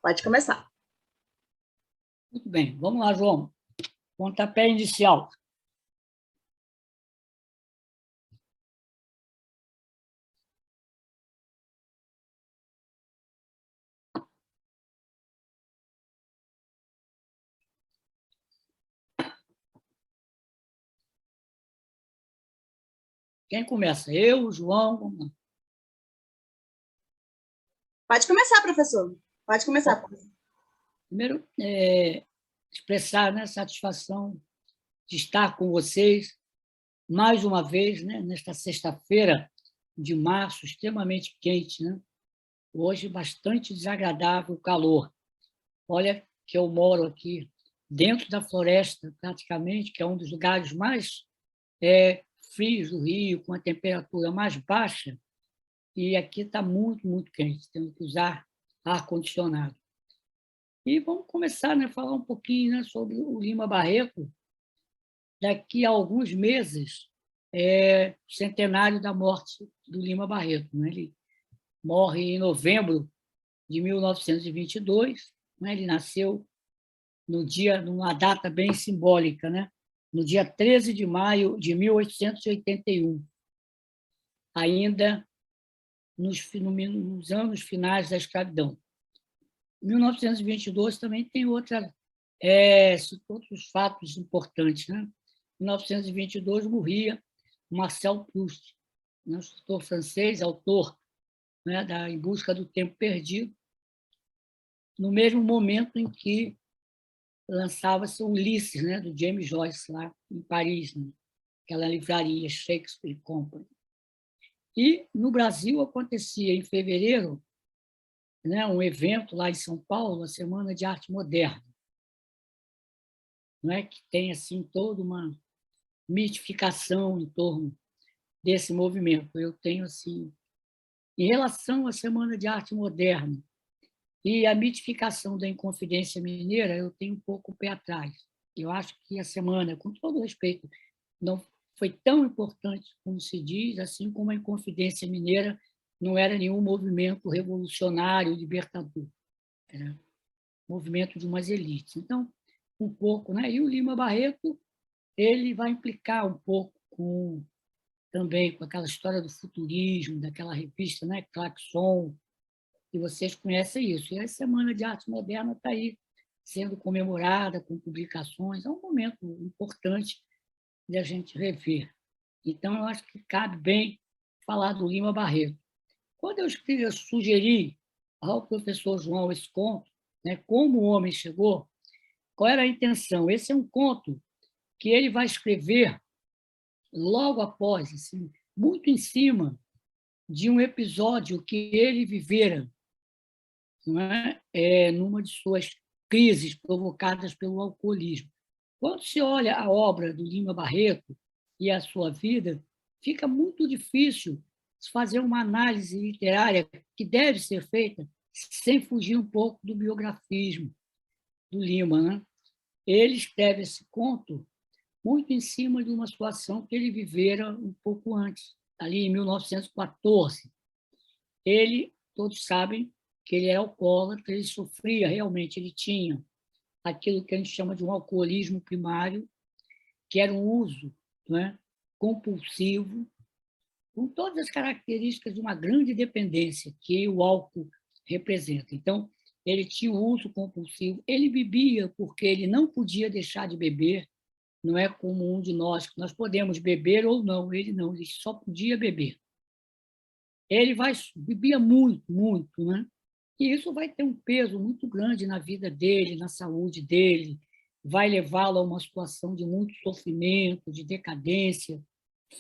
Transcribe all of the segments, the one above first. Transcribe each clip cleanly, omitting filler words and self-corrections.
Pode começar. Muito bem, vamos lá, João. Pontapé inicial. Quem começa? Eu, João? Vamos lá. Pode começar, professor. Pode começar. Primeiro, expressar, né, satisfação de estar com vocês mais uma vez, né, nesta sexta-feira de março, extremamente quente, né? Hoje, bastante desagradável o calor. Olha que eu moro aqui dentro da floresta, praticamente, que é um dos lugares mais frios do Rio, com a temperatura mais baixa, e aqui está muito, muito quente, temos que usar ar-condicionado. E vamos começar, né, a falar um pouquinho, né, sobre o Lima Barreto. Daqui a alguns meses, o centenário da morte do Lima Barreto. Né? Ele morre em novembro de 1922, né? Ele nasceu numa data bem simbólica, né? No dia 13 de maio de 1881, ainda nos anos finais da escravidão. 1922 também tem outros fatos importantes. Né? Em 1922 morria Marcel Proust, um escritor francês, autor, né, da Em Busca do Tempo Perdido, no mesmo momento em que lançava-se Ulisses, né, do James Joyce, lá em Paris, né, aquela livraria Shakespeare Company. E no Brasil acontecia em fevereiro, né, um evento lá em São Paulo, a Semana de Arte Moderna, não é, que tem assim toda uma mitificação em torno desse movimento. Eu tenho assim, em relação à Semana de Arte Moderna e a mitificação da Inconfidência Mineira, eu tenho um pouco o pé atrás. Eu acho que a semana, com todo respeito, não foi tão importante como se diz, assim como a Inconfidência Mineira não era nenhum movimento revolucionário, libertador. Era um movimento de umas elites. Então, um pouco, né? E o Lima Barreto, ele vai implicar um pouco também com aquela história do futurismo, daquela revista, né, Claxon, e vocês conhecem isso. E a Semana de Arte Moderna está aí sendo comemorada com publicações. É um momento importante de a gente rever. Então, eu acho que cabe bem falar do Lima Barreto. Quando eu sugeri ao professor João esse conto, né, Como o Homem Chegou, qual era a intenção? Esse é um conto que ele vai escrever logo após, assim, muito em cima de um episódio que ele vivera, não é? Numa de suas crises provocadas pelo alcoolismo. Quando se olha a obra do Lima Barreto e a sua vida, fica muito difícil fazer uma análise literária que deve ser feita sem fugir um pouco do biografismo do Lima. Né? Ele escreve esse conto muito em cima de uma situação que ele vivera um pouco antes, ali em 1914. Ele, todos sabem que ele era alcoólatra, ele sofria realmente, ele tinha aquilo que a gente chama de um alcoolismo primário, que era um uso, né, compulsivo, com todas as características de uma grande dependência que o álcool representa. Então, ele tinha o uso compulsivo, ele bebia porque ele não podia deixar de beber, não é como um de nós, que nós podemos beber ou não, ele não, ele só podia beber. Ele bebia muito, muito, né? E isso vai ter um peso muito grande na vida dele, na saúde dele, vai levá-lo a uma situação de muito sofrimento, de decadência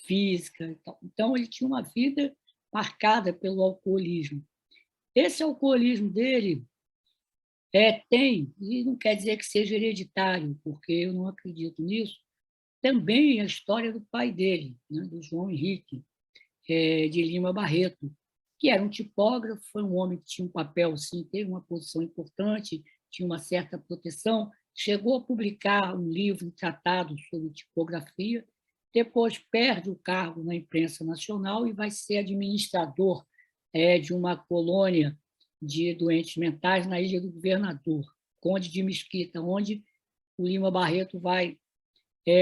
física. Então, ele tinha uma vida marcada pelo alcoolismo. Esse alcoolismo dele tem, e não quer dizer que seja hereditário, porque eu não acredito nisso, também a história do pai dele, né, do João Henrique, de Lima Barreto, que era um tipógrafo, foi um homem que tinha um papel, assim, teve uma posição importante, tinha uma certa proteção, chegou a publicar um livro, um tratado sobre tipografia, depois perde o cargo na imprensa nacional e vai ser administrador de uma colônia de doentes mentais na Ilha do Governador, Conde de Mesquita, onde o Lima Barreto vai...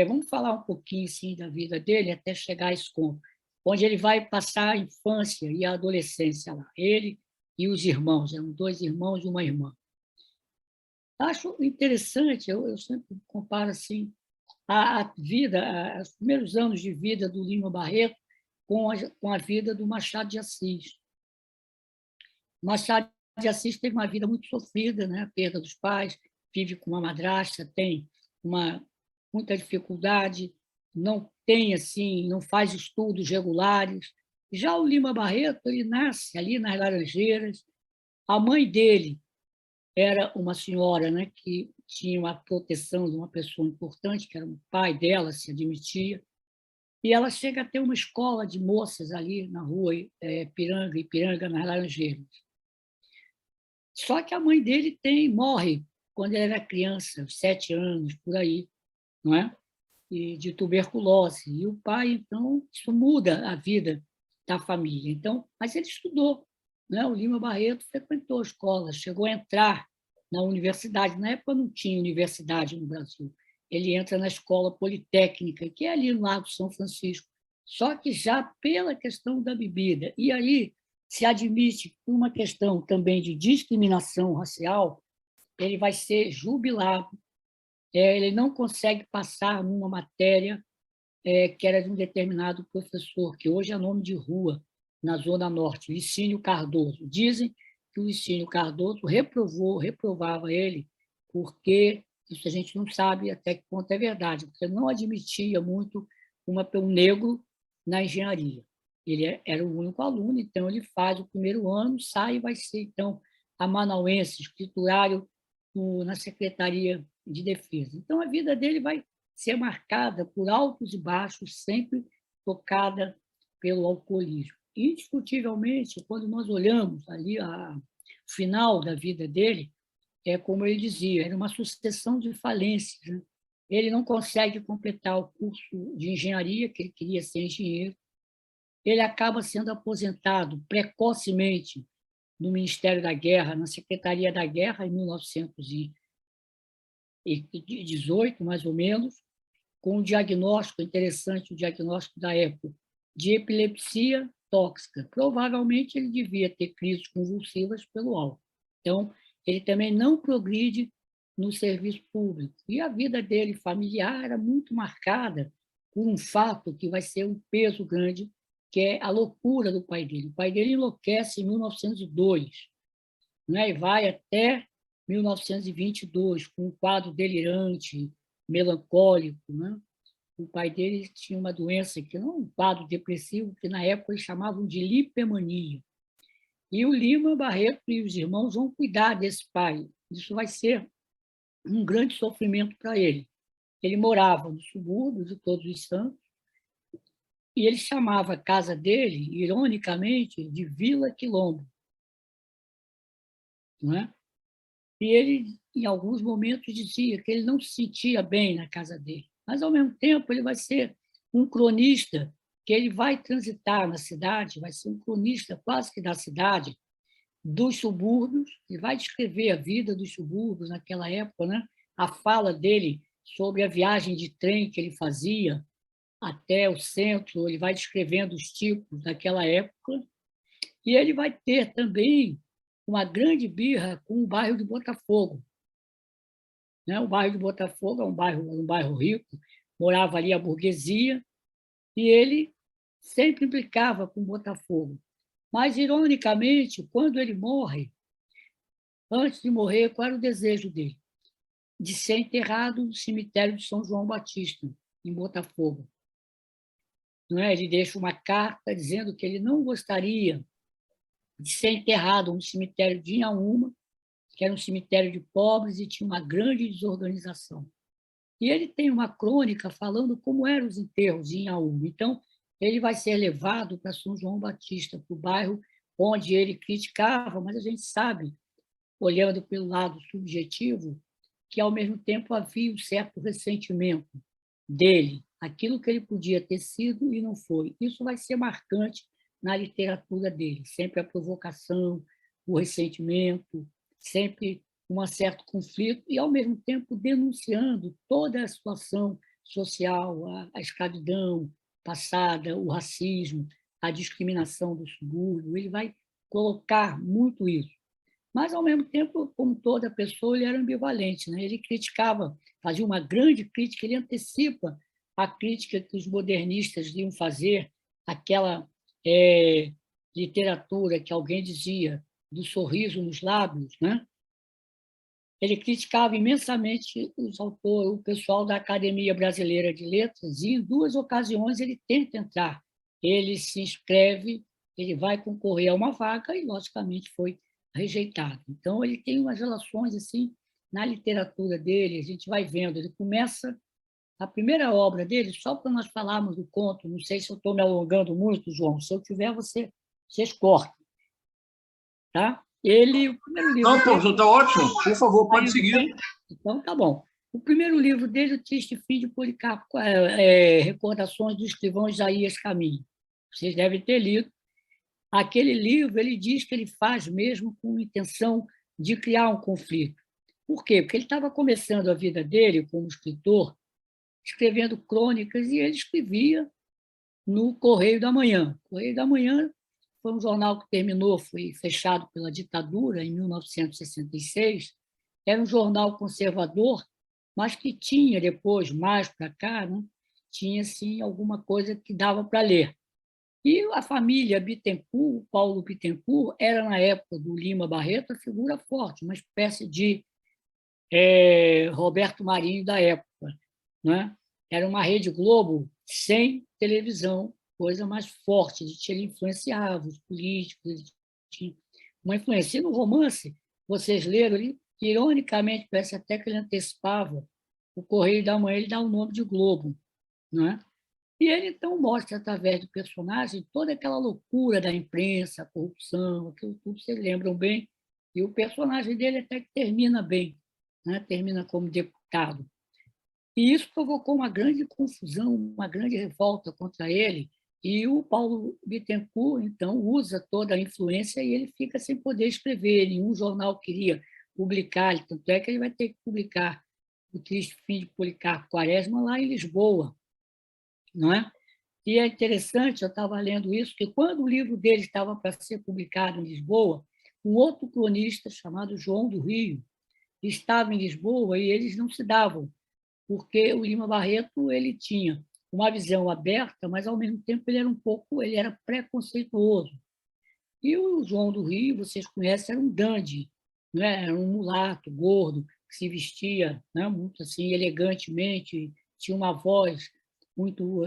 vamos falar um pouquinho sim, da vida dele até chegar a esse ponto, onde ele vai passar a infância e a adolescência lá. Ele e os irmãos, eram 2 irmãos e uma irmã. Acho interessante, eu sempre comparo assim, a vida, os primeiros anos de vida do Lima Barreto com a vida do Machado de Assis. Machado de Assis teve uma vida muito sofrida, né? A perda dos pais, vive com uma madrasta, tem muita dificuldade, não tem assim, não faz estudos regulares. Já o Lima Barreto, ele nasce ali nas Laranjeiras. A mãe dele era uma senhora, né, que tinha uma proteção de uma pessoa importante, que era o pai dela, se admitia, e ela chega a ter uma escola de moças ali na rua Ipiranga, nas Laranjeiras. Só que a mãe dele morre quando ele era criança, 7 anos, por aí, não é? E de tuberculose. E o pai, então, isso muda a vida da família. Então, mas ele estudou, né? O Lima Barreto frequentou a escola, chegou a entrar na universidade. Na época não tinha universidade no Brasil. Ele entra na escola politécnica, que é ali no Lago São Francisco, só que já pela questão da bebida. E aí se admite, por uma questão também de discriminação racial, ele vai ser jubilado. Ele não consegue passar numa matéria que era de um determinado professor, que hoje é nome de rua, na Zona Norte, Licínio Cardoso. Dizem que o Licínio Cardoso reprovava ele, porque isso a gente não sabe até que ponto é verdade, porque não admitia muito um negro na engenharia. Ele era o único aluno, então ele faz o primeiro ano, sai e vai ser, então, amanauense, escriturário na Secretaria de Defesa. Então, a vida dele vai ser marcada por altos e baixos, sempre tocada pelo alcoolismo. Indiscutivelmente, quando nós olhamos ali o final da vida dele, como ele dizia, era uma sucessão de falências, né? Ele não consegue completar o curso de engenharia, que ele queria ser engenheiro. Ele acaba sendo aposentado precocemente no Ministério da Guerra, na Secretaria da Guerra, em 1918, mais ou menos, com um diagnóstico interessante, o diagnóstico da época, de epilepsia tóxica. Provavelmente ele devia ter crises convulsivas pelo álcool. Então, ele também não progride no serviço público. E a vida dele familiar era muito marcada por um fato que vai ser um peso grande, que é a loucura do pai dele. O pai dele enlouquece em 1902, né, e vai até 1922, com um quadro delirante, melancólico, né? O pai dele tinha uma doença, que não um quadro depressivo, que na época eles chamavam de lipemania. E o Lima Barreto e os irmãos vão cuidar desse pai. Isso vai ser um grande sofrimento para ele. Ele morava no subúrbio de Todos os Santos e ele chamava a casa dele, ironicamente, de Vila Quilombo, não é? E ele, em alguns momentos, dizia que ele não se sentia bem na casa dele. Mas, ao mesmo tempo, ele vai ser um cronista, que ele vai transitar na cidade, vai ser um cronista quase que da cidade, dos subúrbios, e vai descrever a vida dos subúrbios naquela época, né? A fala dele sobre a viagem de trem que ele fazia até o centro, ele vai descrevendo os tipos daquela época, e ele vai ter também uma grande birra com o bairro de Botafogo, né? O bairro de Botafogo é um bairro rico, morava ali a burguesia, e ele sempre implicava com Botafogo. Mas, ironicamente, quando ele morre, antes de morrer, qual era o desejo dele? De ser enterrado no cemitério de São João Batista, em Botafogo. Não é? Ele deixa uma carta dizendo que ele não gostaria de ser enterrado no cemitério de Inhaúma, que era um cemitério de pobres e tinha uma grande desorganização. E ele tem uma crônica falando como eram os enterros em Inhaúma. Então, ele vai ser levado para São João Batista, para o bairro onde ele criticava, mas a gente sabe, olhando pelo lado subjetivo, que, ao mesmo tempo, havia um certo ressentimento dele, aquilo que ele podia ter sido e não foi. Isso vai ser marcante na literatura dele, sempre a provocação, o ressentimento, sempre um certo conflito e, ao mesmo tempo, denunciando toda a situação social, a escravidão passada, o racismo, a discriminação do subúrbio. Ele vai colocar muito isso. Mas, ao mesmo tempo, como toda pessoa, ele era ambivalente, né? Ele criticava, fazia uma grande crítica, ele antecipa a crítica que os modernistas iam fazer, aquela literatura que alguém dizia do sorriso nos lábios, né? Ele criticava imensamente os autores, o pessoal da Academia Brasileira de Letras, e em 2 ocasiões ele tenta entrar. Ele se inscreve, ele vai concorrer a uma vaga e, logicamente, foi rejeitado. Então, ele tem umas relações assim na literatura dele, a gente vai vendo. Ele começa a primeira obra dele, só para nós falarmos do conto, não sei se eu estou me alongando muito, João, se eu tiver, vocês cortam. Tá? O primeiro livro Não, professor, está ótimo. Por favor, pode seguir. bem? Então, tá bom. O primeiro livro dele, O Triste Fim de Policarpo, Recordações do Escrivão Isaías Caminho. Vocês devem ter lido. Aquele livro, ele diz que ele faz mesmo com intenção de criar um conflito. Por quê? Porque ele estava começando a vida dele como escritor, escrevendo crônicas, e ele escrevia no Correio da Manhã. O Correio da Manhã foi um jornal que foi fechado pela ditadura em 1966. Era um jornal conservador, mas que tinha depois, mais para cá, né, tinha sim alguma coisa que dava para ler. E a família Bittencourt, Paulo Bittencourt, era, na época do Lima Barreto, a figura forte, uma espécie de Roberto Marinho da época, né? Era uma Rede Globo sem televisão, coisa mais forte. Ele influenciava os políticos, ele tinha uma influência. E no romance, vocês leram, ele, ironicamente, parece até que ele antecipava o Correio da Manhã, ele dá o nome de Globo, né? E ele, então, mostra, através do personagem, toda aquela loucura da imprensa, a corrupção, aquilo tudo vocês lembram bem, e o personagem dele até que termina bem, né? Termina como deputado. E isso provocou uma grande confusão, uma grande revolta contra ele, e o Paulo Bittencourt, então, usa toda a influência e ele fica sem poder escrever. Nenhum jornal queria publicar, tanto é que ele vai ter que publicar O Triste Fim de Policarpo Quaresma lá em Lisboa, não é? E é interessante, eu estava lendo isso, que quando o livro dele estava para ser publicado em Lisboa, um outro cronista chamado João do Rio estava em Lisboa e eles não se davam, porque o Lima Barreto ele tinha uma visão aberta, mas, ao mesmo tempo, ele era preconceituoso. E o João do Rio, vocês conhecem, era um dandy, né? Era um mulato, gordo, que se vestia, né, muito assim, elegantemente, tinha uma voz muito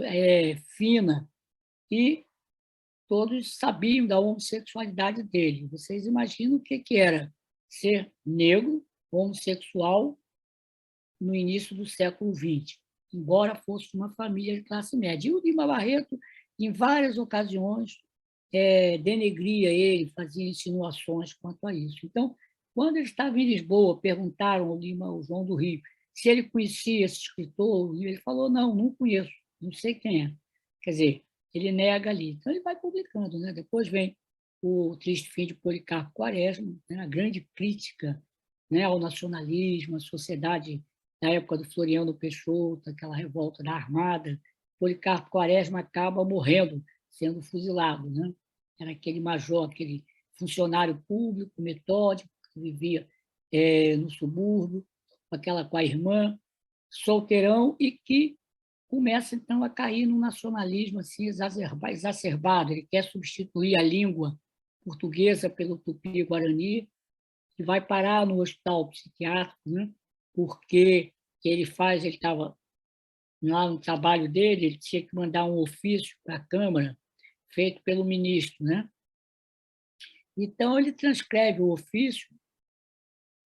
fina, e todos sabiam da homossexualidade dele. Vocês imaginam o que era ser negro, homossexual, no início do século XX, embora fosse uma família de classe média. E o Lima Barreto, em várias ocasiões, denegria ele, fazia insinuações quanto a isso. Então, quando ele estava em Lisboa, perguntaram ao João do Rio, se ele conhecia esse escritor, e ele falou, não conheço, não sei quem é. Quer dizer, ele nega ali. Então, ele vai publicando, né? Depois vem O Triste Fim de Policarpo Quaresma, né? A grande crítica, né, ao nacionalismo, à sociedade da época do Floriano Peixoto, aquela revolta da Armada. Policarpo Quaresma acaba morrendo, sendo fuzilado, né? Era aquele major, aquele funcionário público, metódico, que vivia no subúrbio, com a irmã, solteirão, e que começa, então, a cair no nacionalismo assim, exacerbado. Ele quer substituir a língua portuguesa pelo tupi-guarani, que vai parar no hospital psiquiátrico, né? Porque ele estava lá no trabalho dele, ele tinha que mandar um ofício para a Câmara, feito pelo ministro, né? Então, ele transcreve o ofício,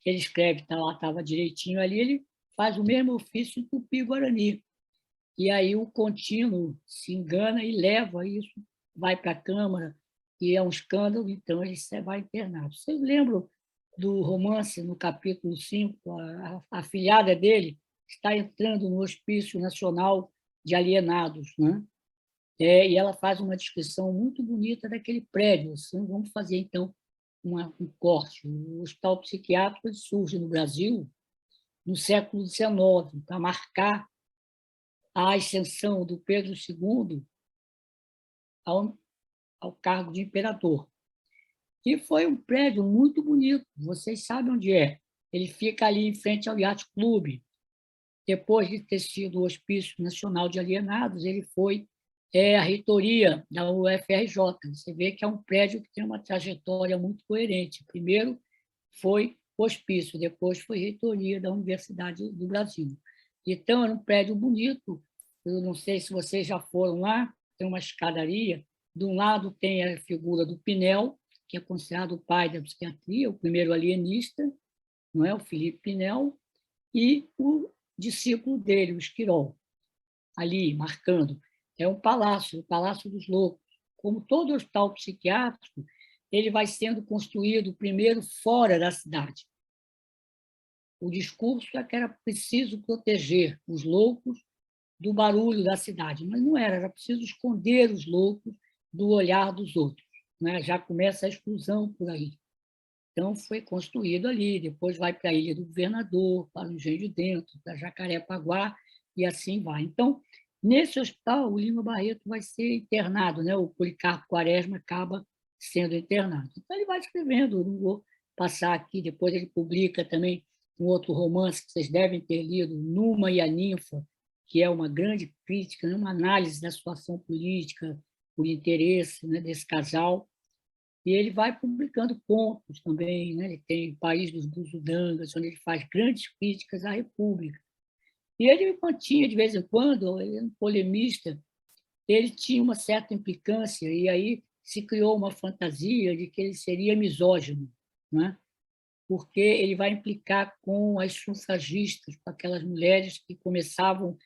que ele escreve, estava direitinho ali, ele faz o mesmo ofício em tupi-guarani. E aí o contínuo se engana e leva isso, vai para a Câmara, e é um escândalo, então ele vai internado. Vocês lembram do romance, no capítulo 5, a afilhada dele está entrando no Hospício Nacional de Alienados, né? E ela faz uma descrição muito bonita daquele prédio. Assim, vamos fazer, então, um corte. O hospital psiquiátrico surge no Brasil no século XIX, para marcar a ascensão do Pedro II ao cargo de imperador. E foi um prédio muito bonito, vocês sabem onde é. Ele fica ali em frente ao Yacht Club. Depois de ter sido o Hospício Nacional de Alienados, ele foi a reitoria da UFRJ. Você vê que é um prédio que tem uma trajetória muito coerente. Primeiro foi hospício, depois foi reitoria da Universidade do Brasil. Então, era um prédio bonito. Eu não sei se vocês já foram lá, tem uma escadaria. De um lado tem a figura do Pinel, que é considerado o pai da psiquiatria, o primeiro alienista, não é? O Felipe Pinel, e o discípulo dele, o Esquirol, ali, marcando. É um palácio, o Palácio dos Loucos. Como todo hospital psiquiátrico, ele vai sendo construído primeiro fora da cidade. O discurso é que era preciso proteger os loucos do barulho da cidade, mas não era preciso esconder os loucos do olhar dos outros. Né? Já começa a exclusão por aí. Então, foi construído ali, depois vai para a Ilha do Governador, para o Engenho de Dentro, para Jacarepaguá, e assim vai. Então, nesse hospital, o Lima Barreto vai ser internado, né? O Policarpo Quaresma acaba sendo internado. Então, ele vai escrevendo, não vou passar aqui, depois ele publica também um outro romance que vocês devem ter lido, Numa e a Ninfa, que é uma grande crítica, uma análise da situação política, por interesse, né, desse casal. E ele vai publicando contos também, né? Ele tem País dos Busudangas, onde ele faz grandes críticas à República. E ele mantinha, de vez em quando, ele é um polemista, ele tinha uma certa implicância, e aí se criou uma fantasia de que ele seria misógino, né? Porque ele vai implicar com as sufragistas, com aquelas mulheres que começavam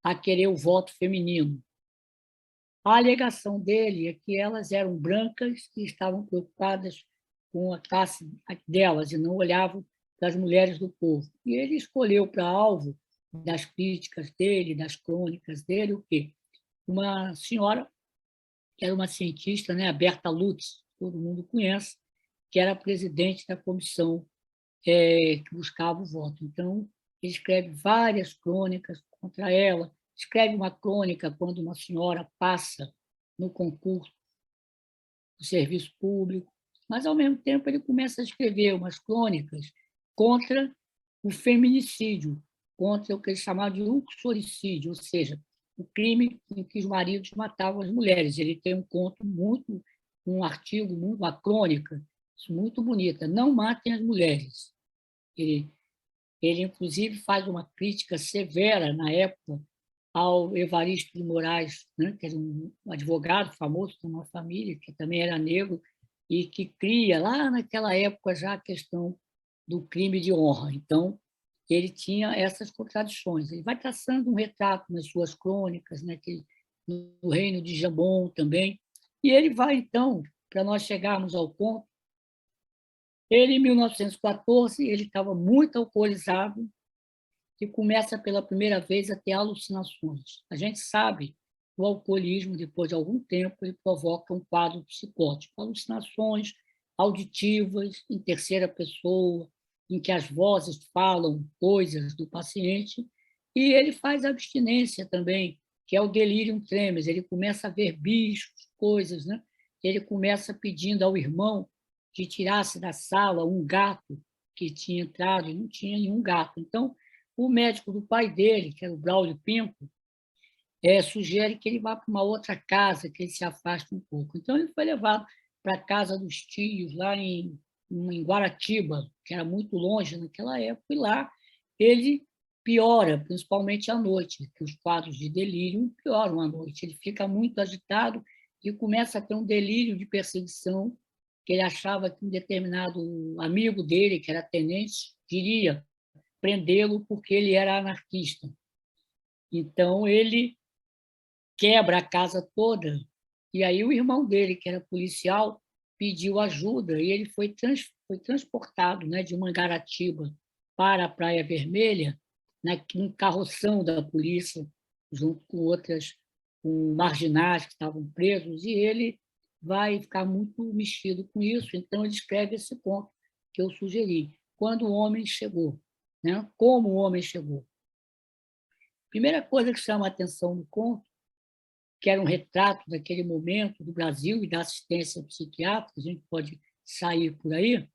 a querer o voto feminino. A alegação dele é que elas eram brancas e estavam preocupadas com a classe delas e não olhavam para as mulheres do povo. E ele escolheu para alvo das críticas dele, das crônicas dele, o quê? Uma senhora, que era uma cientista, né, a Berta Lutz, todo mundo conhece, que era presidente da comissão que buscava o voto. Então, ele escreve várias crônicas contra ela, escreve uma crônica quando uma senhora passa no concurso do serviço público, mas, ao mesmo tempo, ele começa a escrever umas crônicas contra o feminicídio, contra o que ele chamava de uxoricídio, ou seja, o crime em que os maridos matavam as mulheres. Ele tem um conto muito, um artigo, uma crônica muito bonita, Não Matem as Mulheres. Ele, inclusive, faz uma crítica severa, na época, ao Evaristo de Moraes, né, que era um advogado famoso, de uma família, que também era negro, e que cria, lá naquela época, já a questão do crime de honra. Então, ele tinha essas contradições. Ele vai traçando um retrato nas suas crônicas, né, no reino de Jambon também, e ele vai, então, para nós chegarmos ao ponto, ele, em 1914, ele estava muito alcoolizado e começa pela primeira vez a ter alucinações. A gente sabe que o alcoolismo, depois de algum tempo, ele provoca um quadro psicótico, alucinações auditivas em terceira pessoa, em que as vozes falam coisas do paciente, e ele faz abstinência também, que é o delirium tremens. Ele começa a ver bichos, coisas, né? Ele começa pedindo ao irmão que tirasse da sala um gato que tinha entrado e não tinha nenhum gato. Então, o médico do pai dele, que era o Braulio Pinto, sugere que ele vá para uma outra casa, que ele se afaste um pouco. Então, ele foi levado para a casa dos tios, lá em Guaratiba, que era muito longe naquela época, e lá ele piora, principalmente à noite, que os quadros de delírio pioram à noite. Ele fica muito agitado e começa a ter um delírio de perseguição, que ele achava que um determinado amigo dele, que era tenente, queria prendê-lo porque ele era anarquista. Então, ele quebra a casa toda, e aí o irmão dele, que era policial, pediu ajuda, e ele foi transportado, né, de Mangaratiba para a Praia Vermelha, num carroção da polícia, junto com marginais que estavam presos, e ele vai ficar muito mexido com isso, então ele escreve esse conto que eu sugeri, Quando o Homem Chegou, né? Como o Homem Chegou. Primeira coisa que chama a atenção no conto, que era um retrato daquele momento do Brasil e da assistência psiquiátrica, a gente pode sair por aí,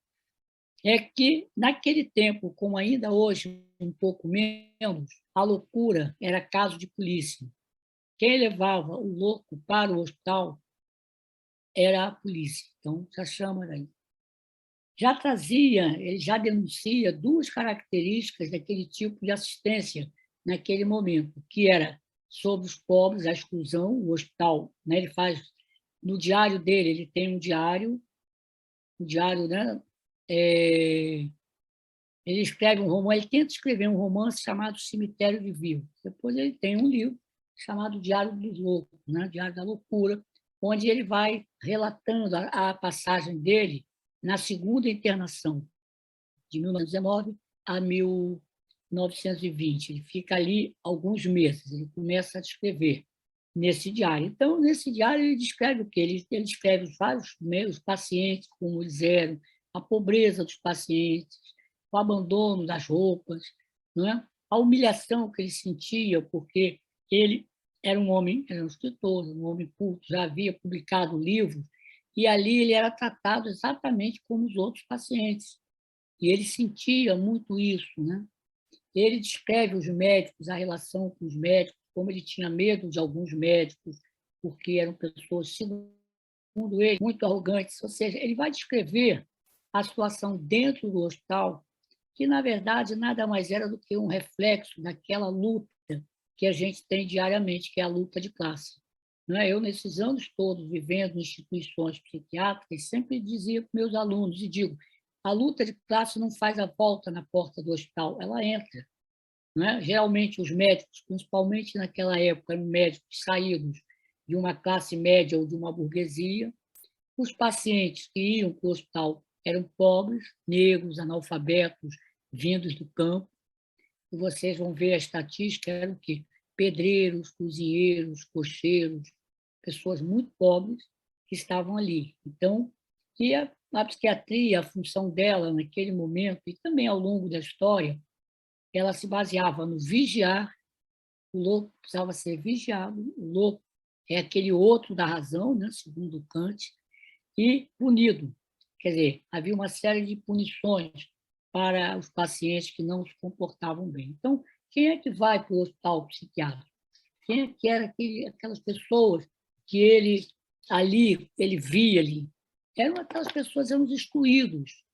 é que, naquele tempo, como ainda hoje, um pouco menos, a loucura era caso de polícia. Quem levava o louco para o hospital era a polícia. Então, já chama daí. Ele já denuncia duas características daquele tipo de assistência naquele momento, que era sobre os pobres, a exclusão, o hospital, né? Ele faz, no diário dele, ele tem um diário, né? Ele escreve um romance, ele tenta escrever um romance chamado Cemitério de Vivos. Depois ele tem um livro chamado Diário dos Loucos, né? Diário da Loucura, onde ele vai relatando a passagem dele na segunda internação, de 1919 a 1920. Ele fica ali alguns meses, ele começa a escrever nesse diário. Então, nesse diário, ele descreve o quê? Ele descreve os vários meios, pacientes, como eles eram, a pobreza dos pacientes, o abandono das roupas, não é? A humilhação que ele sentia, porque ele era um escritor, um homem culto, já havia publicado livros, e ali ele era tratado exatamente como os outros pacientes. E ele sentia muito isso, né? Ele descreve os médicos, a relação com os médicos, como ele tinha medo de alguns médicos, porque eram pessoas, segundo ele, muito arrogantes. Ou seja, ele vai descrever a situação dentro do hospital, que, na verdade, nada mais era do que um reflexo daquela luta que a gente tem diariamente, que é a luta de classe. Não é? Eu, nesses anos todos, vivendo em instituições psiquiátricas, sempre dizia para meus alunos, e digo, a luta de classe não faz a volta na porta do hospital, ela entra. Não é? Geralmente, os médicos, principalmente naquela época, eram médicos saídos de uma classe média ou de uma burguesia. Os pacientes que iam para o hospital eram pobres, negros, analfabetos, vindos do campo. E vocês vão ver a estatística, eram o quê? Pedreiros, cozinheiros, cocheiros, pessoas muito pobres que estavam ali. Então, e a psiquiatria, a função dela naquele momento, e também ao longo da história, ela se baseava no vigiar, o louco precisava ser vigiado, o louco é aquele outro da razão, né, segundo Kant, e punido. Quer dizer, havia uma série de punições para os pacientes que não se comportavam bem. Então, quem é que vai para o hospital psiquiátrico? Quem é que era aquelas pessoas que ele via ali? Eram aquelas pessoas, eram os excluídos,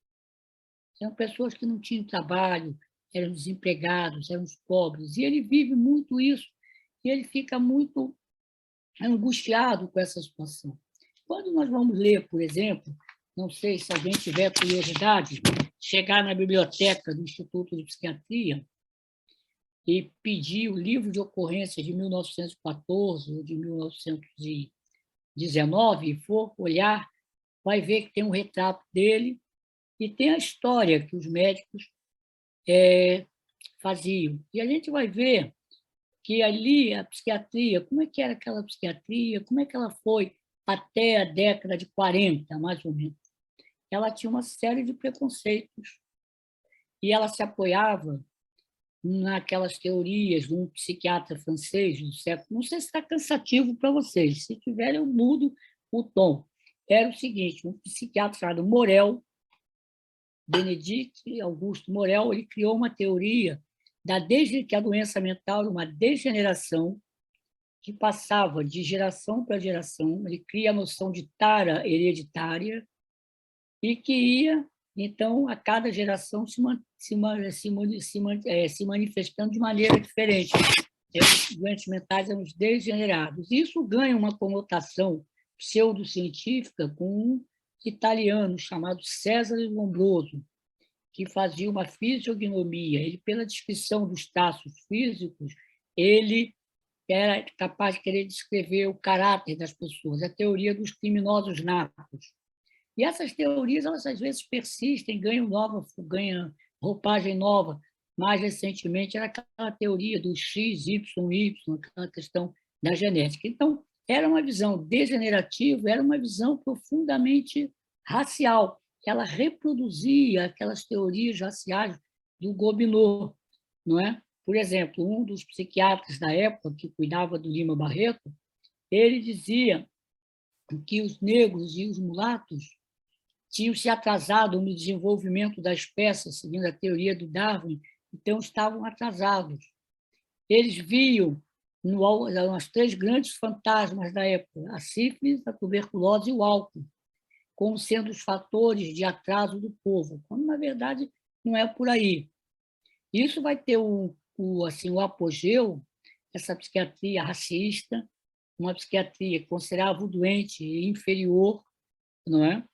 eram pessoas que não tinham trabalho, eram desempregados, eram os pobres. E ele vive muito isso, e ele fica muito angustiado com essa situação. Quando nós vamos ler, por exemplo, não sei se alguém tiver curiosidade, chegar na biblioteca do Instituto de Psiquiatria e pedir o livro de ocorrências de 1914 ou de 1919, e for olhar, vai ver que tem um retrato dele e tem a história que os médicos faziam. E a gente vai ver que ali a psiquiatria, como é que era aquela psiquiatria, como é que ela foi até a década de 40, mais ou menos. Ela tinha uma série de preconceitos e ela se apoiava naquelas teorias de um psiquiatra francês do século. Não sei se está cansativo para vocês, se tiver eu mudo o tom. Era o seguinte, um psiquiatra chamado Morel, Benedict Augusto Morel, ele criou uma teoria desde que a doença mental era uma degeneração que passava de geração para geração. Ele cria a noção de tara hereditária e que ia, então, a cada geração se manifestando de maneira diferente. Os doentes mentais eram os degenerados. Isso ganha uma conotação pseudocientífica com um italiano chamado Cesare Lombroso, que fazia uma fisiognomia. Ele, pela descrição dos traços físicos, ele era capaz de querer descrever o caráter das pessoas, a teoria dos criminosos natos. E essas teorias, elas às vezes persistem, ganham roupagem nova. Mais recentemente, era aquela teoria do X, Y, Y, aquela questão da genética. Então, era uma visão degenerativa, era uma visão profundamente racial. Ela reproduzia aquelas teorias raciais do Gobineau, não é? Por exemplo, um dos psiquiatras da época que cuidava do Lima Barreto, ele dizia que os negros e os mulatos tinham se atrasado no desenvolvimento da espécie, seguindo a teoria do Darwin, então estavam atrasados. Eles viam as três grandes fantasmas da época, a sífilis, a tuberculose e o álcool, como sendo os fatores de atraso do povo, quando, na verdade, não é por aí. Isso vai ter o apogeu dessa psiquiatria racista, uma psiquiatria que considerava o doente inferior, não é?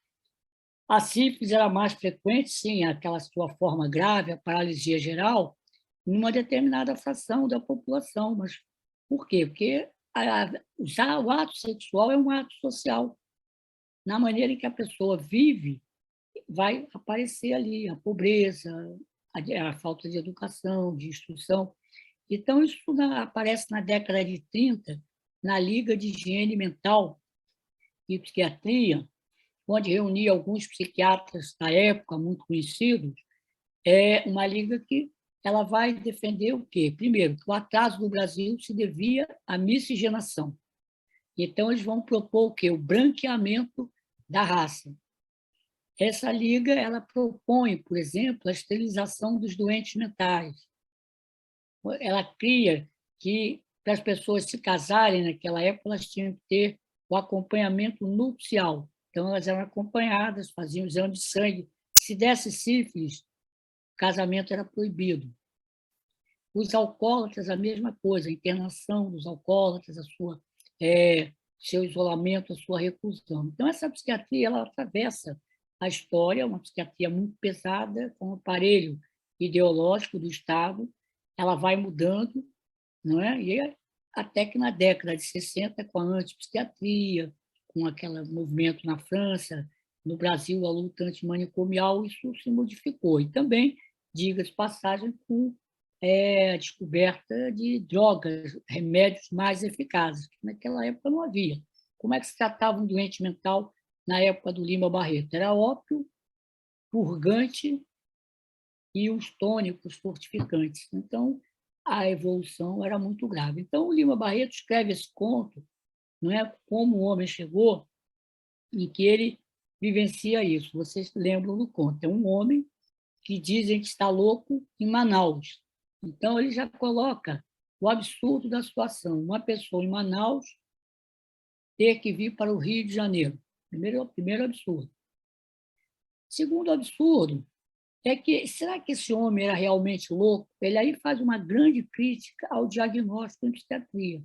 A sífilis era mais frequente, sim, aquela sua forma grave, a paralisia geral, numa determinada fração da população. Mas por quê? Porque já o ato sexual é um ato social. Na maneira em que a pessoa vive, vai aparecer ali a pobreza, a falta de educação, de instrução. Então, isso aparece na década de 30, na Liga de Higiene Mental e Psiquiatria, onde reunia alguns psiquiatras da época, muito conhecidos. É uma liga que ela vai defender o quê? Primeiro, que o atraso do Brasil se devia à miscigenação. Então, eles vão propor o quê? O branqueamento da raça. Essa liga ela propõe, por exemplo, a esterilização dos doentes mentais. Ela cria que, para as pessoas se casarem naquela época, elas tinham que ter o acompanhamento nupcial. Então, elas eram acompanhadas, faziam exame de sangue. Se desse sífilis, o casamento era proibido. Os alcoólatras, a mesma coisa, a internação dos alcoólatras, seu isolamento, a sua reclusão. Então, essa psiquiatria ela atravessa a história, uma psiquiatria muito pesada, com o aparelho ideológico do Estado, ela vai mudando, não é? E até que na década de 60, com a antipsiquiatria, com aquele movimento na França, no Brasil, a luta antimanicomial, isso se modificou. E também, diga-se passagem, com a descoberta de drogas, remédios mais eficazes, que naquela época não havia. Como é que se tratava um doente mental na época do Lima Barreto? Era ópio, purgante e os tônicos fortificantes. Então, a evolução era muito grave. Então, o Lima Barreto escreve esse conto, não é, como o homem chegou, em que ele vivencia isso. Vocês lembram do conto? É um homem que dizem que está louco em Manaus. Então, ele já coloca o absurdo da situação. Uma pessoa em Manaus ter que vir para o Rio de Janeiro. Primeiro absurdo. Segundo absurdo é que, será que esse homem era realmente louco? Ele aí faz uma grande crítica ao diagnóstico em psiquiatria.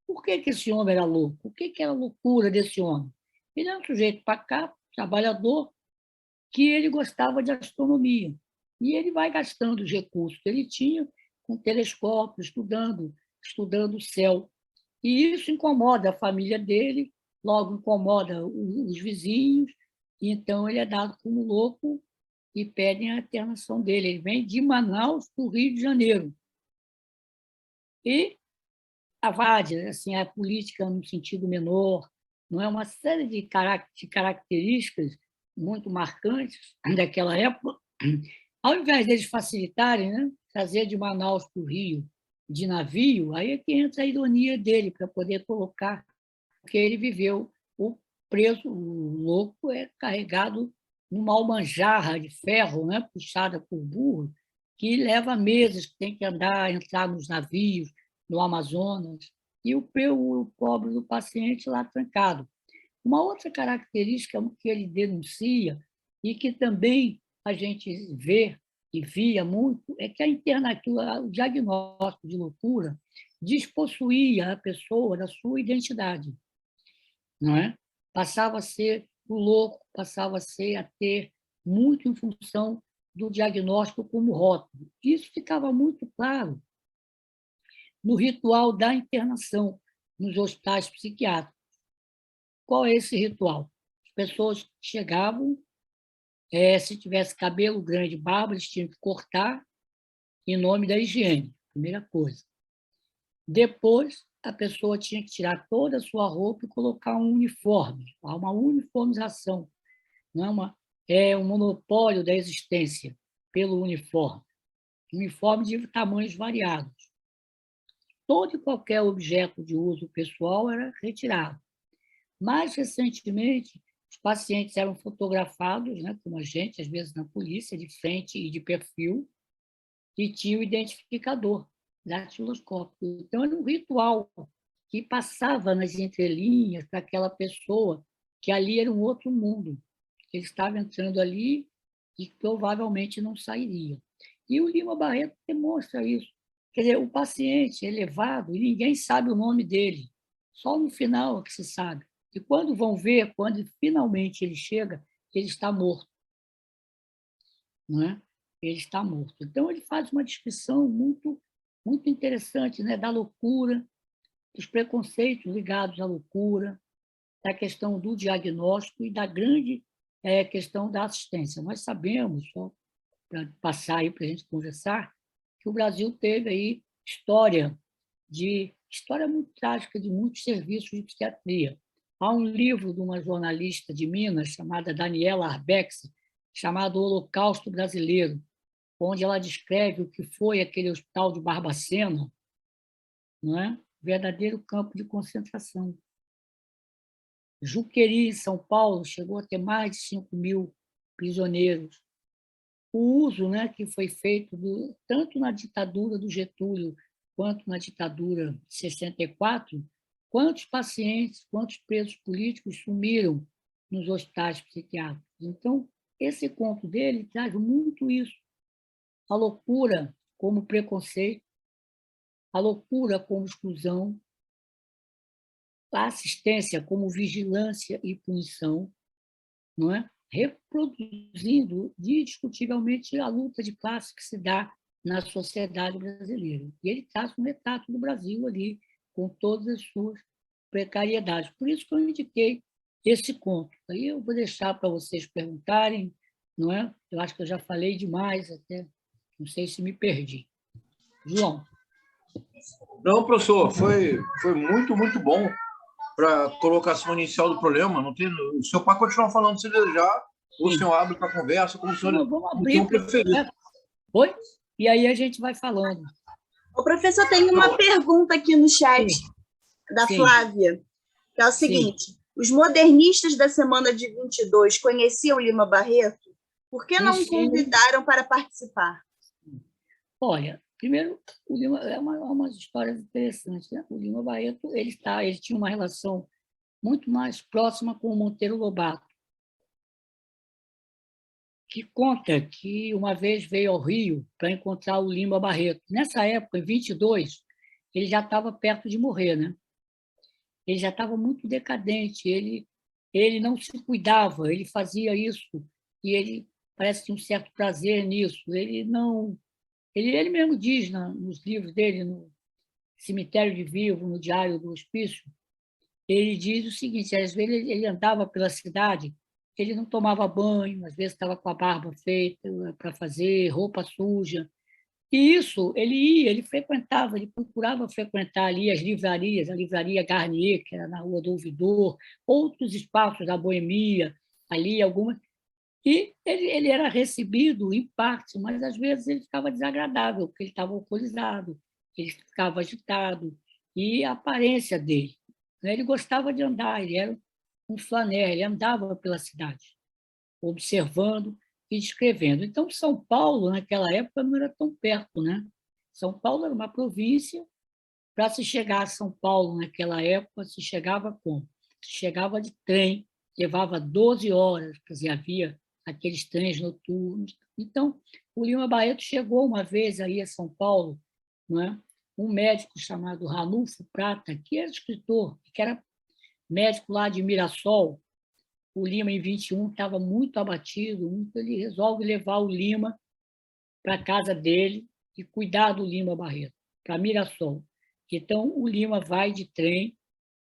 Por que esse homem era louco? O que era a loucura desse homem? Ele era um sujeito pacato, trabalhador, que ele gostava de astronomia. E ele vai gastando os recursos que ele tinha com telescópio, estudando o céu. E isso incomoda a família dele, logo incomoda os vizinhos, e então ele é dado como louco e pedem a internação dele. Ele vem de Manaus para o Rio de Janeiro. E avade, assim, a política no sentido menor, não é uma série de características muito marcantes daquela época. Ao invés deles facilitarem, né, trazer de Manaus para o Rio de navio, aí é que entra a ironia dele para poder colocar que ele viveu. O preso, o louco, é carregado numa almanjarra de ferro, né, puxada por burro, que leva meses, que tem que entrar nos navios, no Amazonas, e o pobre do paciente lá trancado. Uma outra característica que ele denuncia, e que também a gente vê e via muito, é que o diagnóstico de loucura despossuía a pessoa da sua identidade. Não é? Passava a ser o louco, passava a ter muito em função do diagnóstico como rótulo. Isso ficava muito claro no ritual da internação nos hospitais psiquiátricos. Qual é esse ritual? As pessoas chegavam, se tivesse cabelo grande, barba, eles tinham que cortar em nome da higiene, primeira coisa. Depois, a pessoa tinha que tirar toda a sua roupa e colocar um uniforme, uma uniformização, não é um monopólio da existência pelo uniforme. Uniforme de tamanhos variados. Todo e qualquer objeto de uso pessoal era retirado. Mais recentemente, os pacientes eram fotografados, né, como a gente, às vezes na polícia, de frente e de perfil, e tinha o identificador datiloscópico. Então, era um ritual que passava nas entrelinhas para aquela pessoa que ali era um outro mundo. Ele estava entrando ali e provavelmente não sairia. E o Lima Barreto demonstra isso. Quer dizer, o paciente é levado e ninguém sabe o nome dele. Só no final é que se sabe. E quando vão ver, quando finalmente ele chega, ele está morto. Não é? Ele está morto. Então, ele faz uma descrição muito, muito interessante, né, da loucura, dos preconceitos ligados à loucura, da questão do diagnóstico e da grande questão da assistência. Nós sabemos, só para passar aí para a gente conversar, que o Brasil teve aí história muito trágica de muitos serviços de psiquiatria. Há um livro de uma jornalista de Minas, chamada Daniela Arbex, chamado Holocausto Brasileiro, onde ela descreve o que foi aquele hospital de Barbacena, não é? Verdadeiro campo de concentração. Juqueri, em São Paulo, chegou a ter mais de 5.000 prisioneiros. O uso, né, que foi feito tanto na ditadura do Getúlio quanto na ditadura de 64, quantos pacientes, quantos presos políticos sumiram nos hospitais psiquiátricos. Então, esse conto dele traz muito isso. A loucura como preconceito, a loucura como exclusão, a assistência como vigilância e punição, não é? Reproduzindo indiscutivelmente a luta de classe que se dá na sociedade brasileira. E ele traz um retrato do Brasil ali, com todas as suas precariedades. Por isso que eu indiquei esse conto. Aí eu vou deixar para vocês perguntarem, não é? Eu acho que eu já falei demais, até não sei se me perdi. João. Não, professor, foi muito, muito bom para a colocação inicial do problema. Não tem, o senhor pode continuar falando se desejar, ou o senhor abre para a conversa, como o senhor Não, vamos abrir preferir. Oi? E aí a gente vai falando. O professor tem uma pergunta aqui no chat da Sim. Flávia, que é o seguinte: os modernistas da semana de 22 conheciam Lima Barreto? Por que não o convidaram para participar? Olha, primeiro, o Lima é uma história interessante, né? O Lima Barreto ele tinha uma relação muito mais próxima com o Monteiro Lobato, que conta que uma vez veio ao Rio para encontrar o Lima Barreto. Nessa época, em 22, ele já estava perto de morrer, né? Ele já estava muito decadente, ele não se cuidava, ele fazia isso, e ele parece que tinha um certo prazer nisso. Ele mesmo diz nos livros dele, no Cemitério de Vivo, no Diário do Hospício, ele diz o seguinte: às vezes ele andava pela cidade, ele não tomava banho, às vezes estava com a barba feita para fazer, roupa suja. E isso, ele frequentava, ele procurava frequentar ali as livrarias, a livraria Garnier, que era na Rua do Ouvidor, outros espaços da Boemia, ali algumas. E ele era recebido em parte, mas às vezes ele ficava desagradável, porque ele estava alcoolizado, ele ficava agitado, e a aparência dele, né? Ele gostava de andar, ele era um flaner, ele andava pela cidade, observando e descrevendo. Então, São Paulo, naquela época, não era tão perto, né? São Paulo era uma província. Para se chegar a São Paulo, naquela época, se chegava como? Se chegava de trem, levava 12 horas, quer dizer, havia aqueles trens noturnos. Então, o Lima Barreto chegou uma vez aí a São Paulo, não é? Um médico chamado Ranulfo Prata, que era escritor, que era médico lá de Mirassol. O Lima, em 21, estava muito abatido, ele resolve levar o Lima para a casa dele e cuidar do Lima Barreto, para Mirassol. Então, o Lima vai de trem,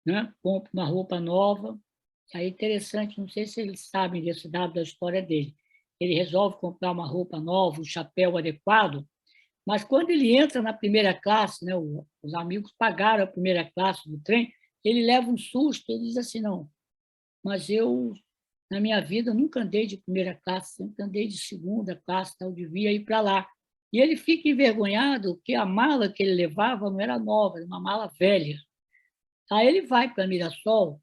né? Compra uma roupa nova. Aí, interessante, não sei se eles sabem desse dado da história dele. Ele resolve comprar uma roupa nova, um chapéu adequado, Mas quando ele entra na primeira classe, né, os amigos pagaram a primeira classe do trem, ele leva um susto, ele diz assim, não, mas eu, na minha vida, nunca andei de primeira classe, sempre andei de segunda classe, eu devia ir para lá. E ele fica envergonhado que a mala que ele levava não era nova, era uma mala velha. Aí ele vai para Mirassol,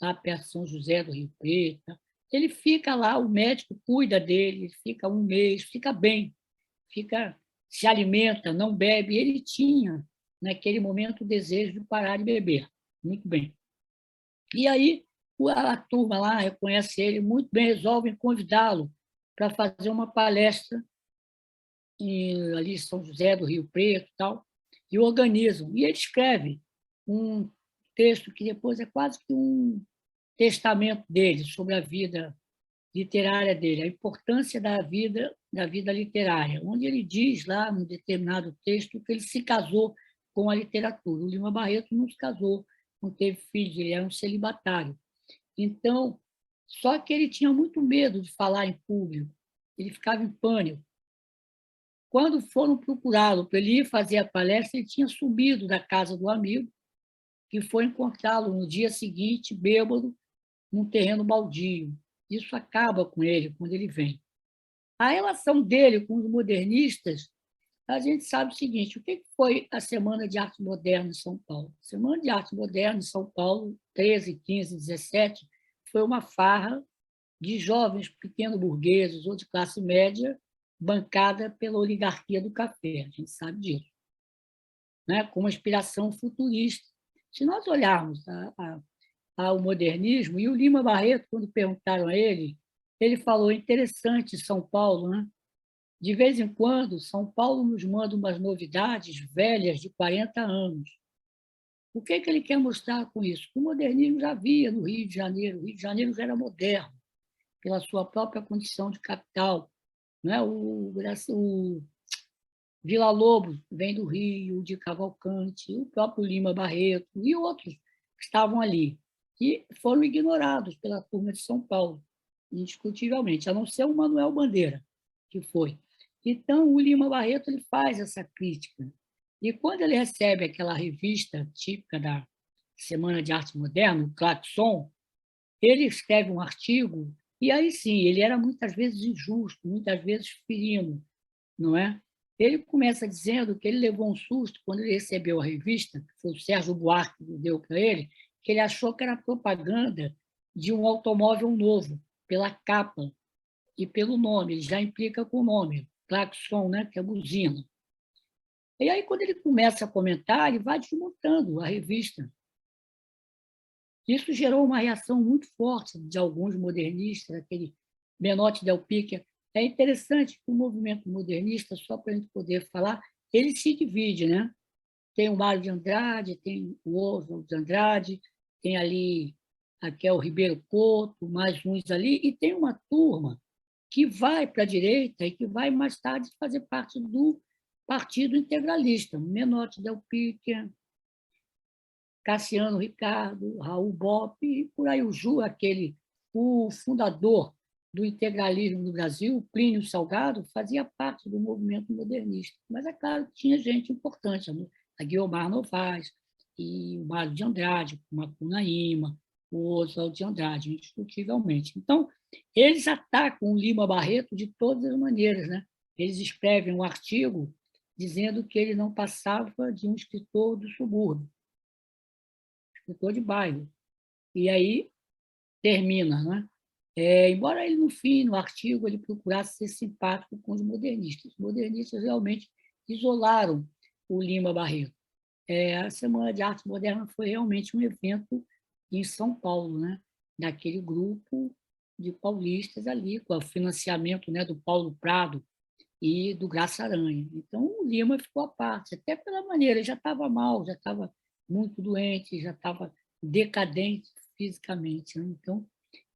lá perto de São José do Rio Preto, ele fica lá, o médico cuida dele, fica um mês, fica bem, se alimenta, não bebe. Ele tinha, naquele momento, o desejo de parar de beber. Muito bem. E aí a turma lá reconhece ele muito bem, resolvem convidá-lo para fazer uma palestra ali em São José do Rio Preto e tal, e organizam. E ele escreve um texto que depois é quase que um testamento dele sobre a vida literária dele, a importância da vida literária, onde ele diz lá, num determinado texto, que ele se casou com a literatura. O Lima Barreto não se casou, não teve filhos, ele era um celibatário. Então, só que ele tinha muito medo de falar em público, ele ficava em pânico. Quando foram procurá-lo para ele ir fazer a palestra, ele tinha subido da casa do amigo, que foi encontrá-lo no dia seguinte, bêbado, num terreno baldio. Isso acaba com ele quando ele vem. A relação dele com os modernistas, a gente sabe o seguinte, o que foi a Semana de Arte Moderna em São Paulo? A Semana de Arte Moderna em São Paulo, 13, 15, 17, foi uma farra de jovens pequeno-burgueses ou de classe média, bancada pela oligarquia do café, a gente sabe disso, né? Com uma inspiração futurista. Se nós olharmos ao modernismo, e o Lima Barreto, quando perguntaram a ele, ele falou, interessante São Paulo, né? De vez em quando, São Paulo nos manda umas novidades velhas de 40 anos. O que ele quer mostrar com isso? O modernismo já havia no Rio de Janeiro. O Rio de Janeiro já era moderno, pela sua própria condição de capital. Né? O Villa-Lobos vem do Rio, de Cavalcante, o próprio Lima Barreto e outros que estavam ali, que foram ignorados pela turma de São Paulo, indiscutivelmente, a não ser o Manuel Bandeira, que foi. Então, o Lima Barreto ele faz essa crítica. E quando ele recebe aquela revista típica da Semana de Arte Moderna, o Claxon, ele escreve um artigo, e aí sim, ele era muitas vezes injusto, muitas vezes ferino, não é? Ele começa dizendo que ele levou um susto quando ele recebeu a revista, que foi o Sérgio Buarque que deu para ele, que ele achou que era propaganda de um automóvel novo, pela capa e pelo nome, ele já implica com o nome, claxon, né, que é buzina. E aí, quando ele começa a comentar, ele vai desmontando a revista. Isso gerou uma reação muito forte de alguns modernistas, aquele Menotti Del Pique. É interessante que o movimento modernista, só para a gente poder falar, ele se divide, né? Tem o Mário de Andrade, tem o Oswald de Andrade, tem ali o Ribeiro Couto, mais uns ali, e tem uma turma que vai para a direita e que vai mais tarde fazer parte do Partido Integralista, Menotti Del Pique, Cassiano Ricardo, Raul Bopp, e por aí o fundador do integralismo no Brasil, Plínio Salgado, fazia parte do movimento modernista. Mas, é claro, tinha gente importante, a Guiomar Novaes, e o Mário de Andrade, o Macunaíma, o Oswald de Andrade, indiscutivelmente. Então, eles atacam o Lima Barreto de todas as maneiras, né? Eles escrevem um artigo dizendo que ele não passava de um escritor do subúrbio, escritor de bairro. E aí termina, né? Embora ele, no fim, no artigo, ele procurasse ser simpático com os modernistas. Os modernistas realmente isolaram o Lima Barreto. A Semana de Arte Moderna foi realmente um evento em São Paulo, né? Daquele grupo de paulistas ali, com o financiamento, né, do Paulo Prado e do Graça Aranha. Então, o Lima ficou à parte, até pela maneira, ele já estava mal, já estava muito doente, já estava decadente fisicamente. Né? Então,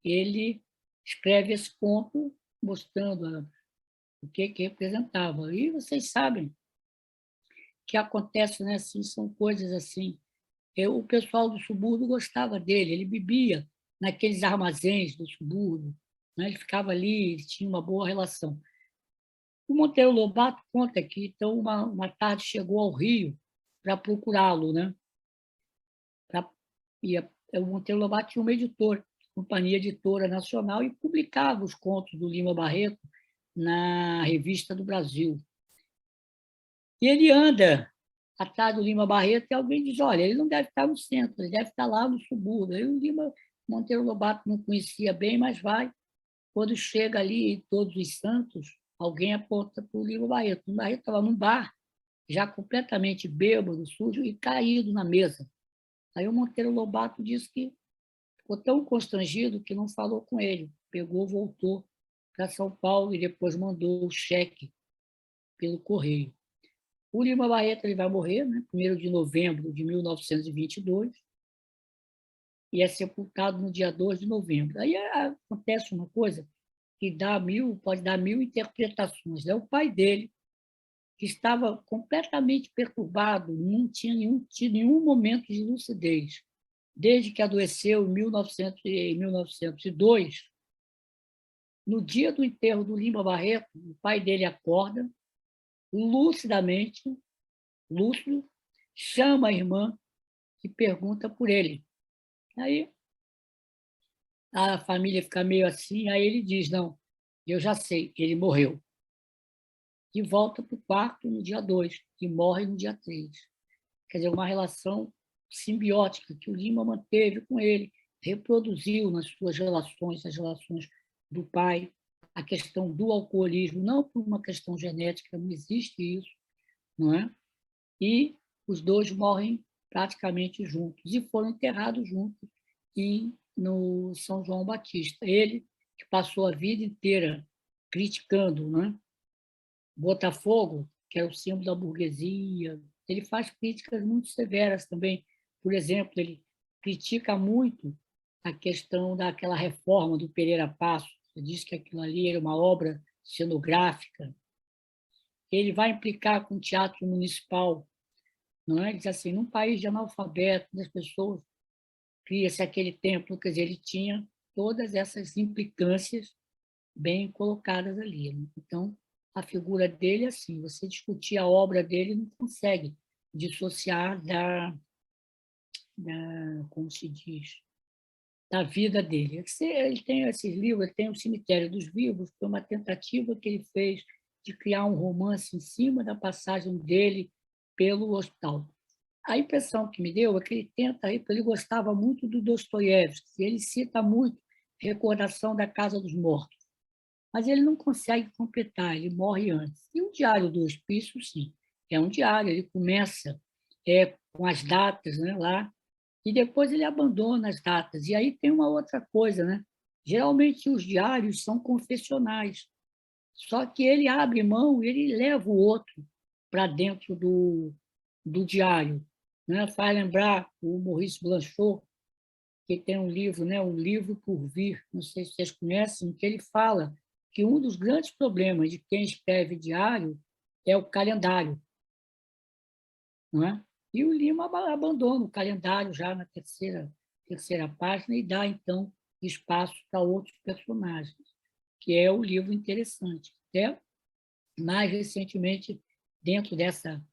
ele escreve esse conto mostrando o que representava. E vocês sabem que acontece, né, assim, são coisas assim. O pessoal do subúrbio gostava dele, ele bebia naqueles armazéns do subúrbio, né? Ele ficava ali, ele tinha uma boa relação. O Monteiro Lobato conta que, então, uma tarde chegou ao Rio para procurá-lo, né? O Monteiro Lobato tinha uma editora, Companhia Editora Nacional, e publicava os contos do Lima Barreto na Revista do Brasil. E ele anda atrás do Lima Barreto e alguém diz, olha, ele não deve estar no centro, ele deve estar lá no subúrbio. Aí o Lima Monteiro Lobato não conhecia bem, mas vai. Quando chega ali em Todos os Santos, alguém aponta para o Lima Barreto. O Lima Barreto estava num bar, já completamente bêbado, sujo e caído na mesa. Aí o Monteiro Lobato disse que ficou tão constrangido que não falou com ele. Pegou, voltou para São Paulo e depois mandou o cheque pelo correio. O Lima Barreto ele vai morrer, né? 1º de novembro de 1922, e é sepultado no dia 2 de novembro. Aí acontece uma coisa que pode dar mil interpretações. É o pai dele, que estava completamente perturbado, não tinha nenhum momento de lucidez. Desde que adoeceu em 1902, no dia do enterro do Lima Barreto, o pai dele acorda, lucidamente, lúcido, chama a irmã e pergunta por ele. Aí a família fica meio assim, aí ele diz, não, eu já sei, ele morreu. E volta para o quarto no dia 2, e morre no dia 3. Quer dizer, uma relação simbiótica que o Lima manteve com ele, reproduziu nas suas relações, as relações do pai, a questão do alcoolismo, não por uma questão genética, não existe isso, não é? E os dois morrem praticamente juntos, e foram enterrados juntos no São João Batista. Ele, que passou a vida inteira criticando, né? Botafogo, que é o símbolo da burguesia, ele faz críticas muito severas também. Por exemplo, ele critica muito a questão daquela reforma do Pereira Passos. Ele diz que aquilo ali era uma obra cenográfica. Ele vai implicar com o teatro municipal, não é? Ele diz assim, num país de analfabetos, as pessoas cria-se aquele templo, quer dizer, ele tinha todas essas implicâncias bem colocadas ali. Né? Então, a figura dele é assim, você discutir a obra dele não consegue dissociar como se diz, da vida dele. Ele tem esses livros, ele tem o Cemitério dos Vivos, foi uma tentativa que ele fez de criar um romance em cima da passagem dele pelo hospital. A impressão que me deu é que ele gostava muito do Dostoiévski, ele cita muito Recordação da Casa dos Mortos, mas ele não consegue completar, ele morre antes. E o Diário do Hospício, sim, é um diário, ele começa com as datas, né, lá, e depois ele abandona as datas. E aí tem uma outra coisa, né? Geralmente os diários são confessionais, só que ele abre mão e ele leva o outro para dentro do diário. Né? Faz lembrar o Maurice Blanchot, que tem um livro, né? Um Livro por Vir, não sei se vocês conhecem, que ele fala que um dos grandes problemas de quem escreve diário é o calendário. Não é? E o Lima abandona o calendário já na terceira página e dá, então, espaço para outros personagens, que é o livro interessante. Até mais recentemente, dentro dessa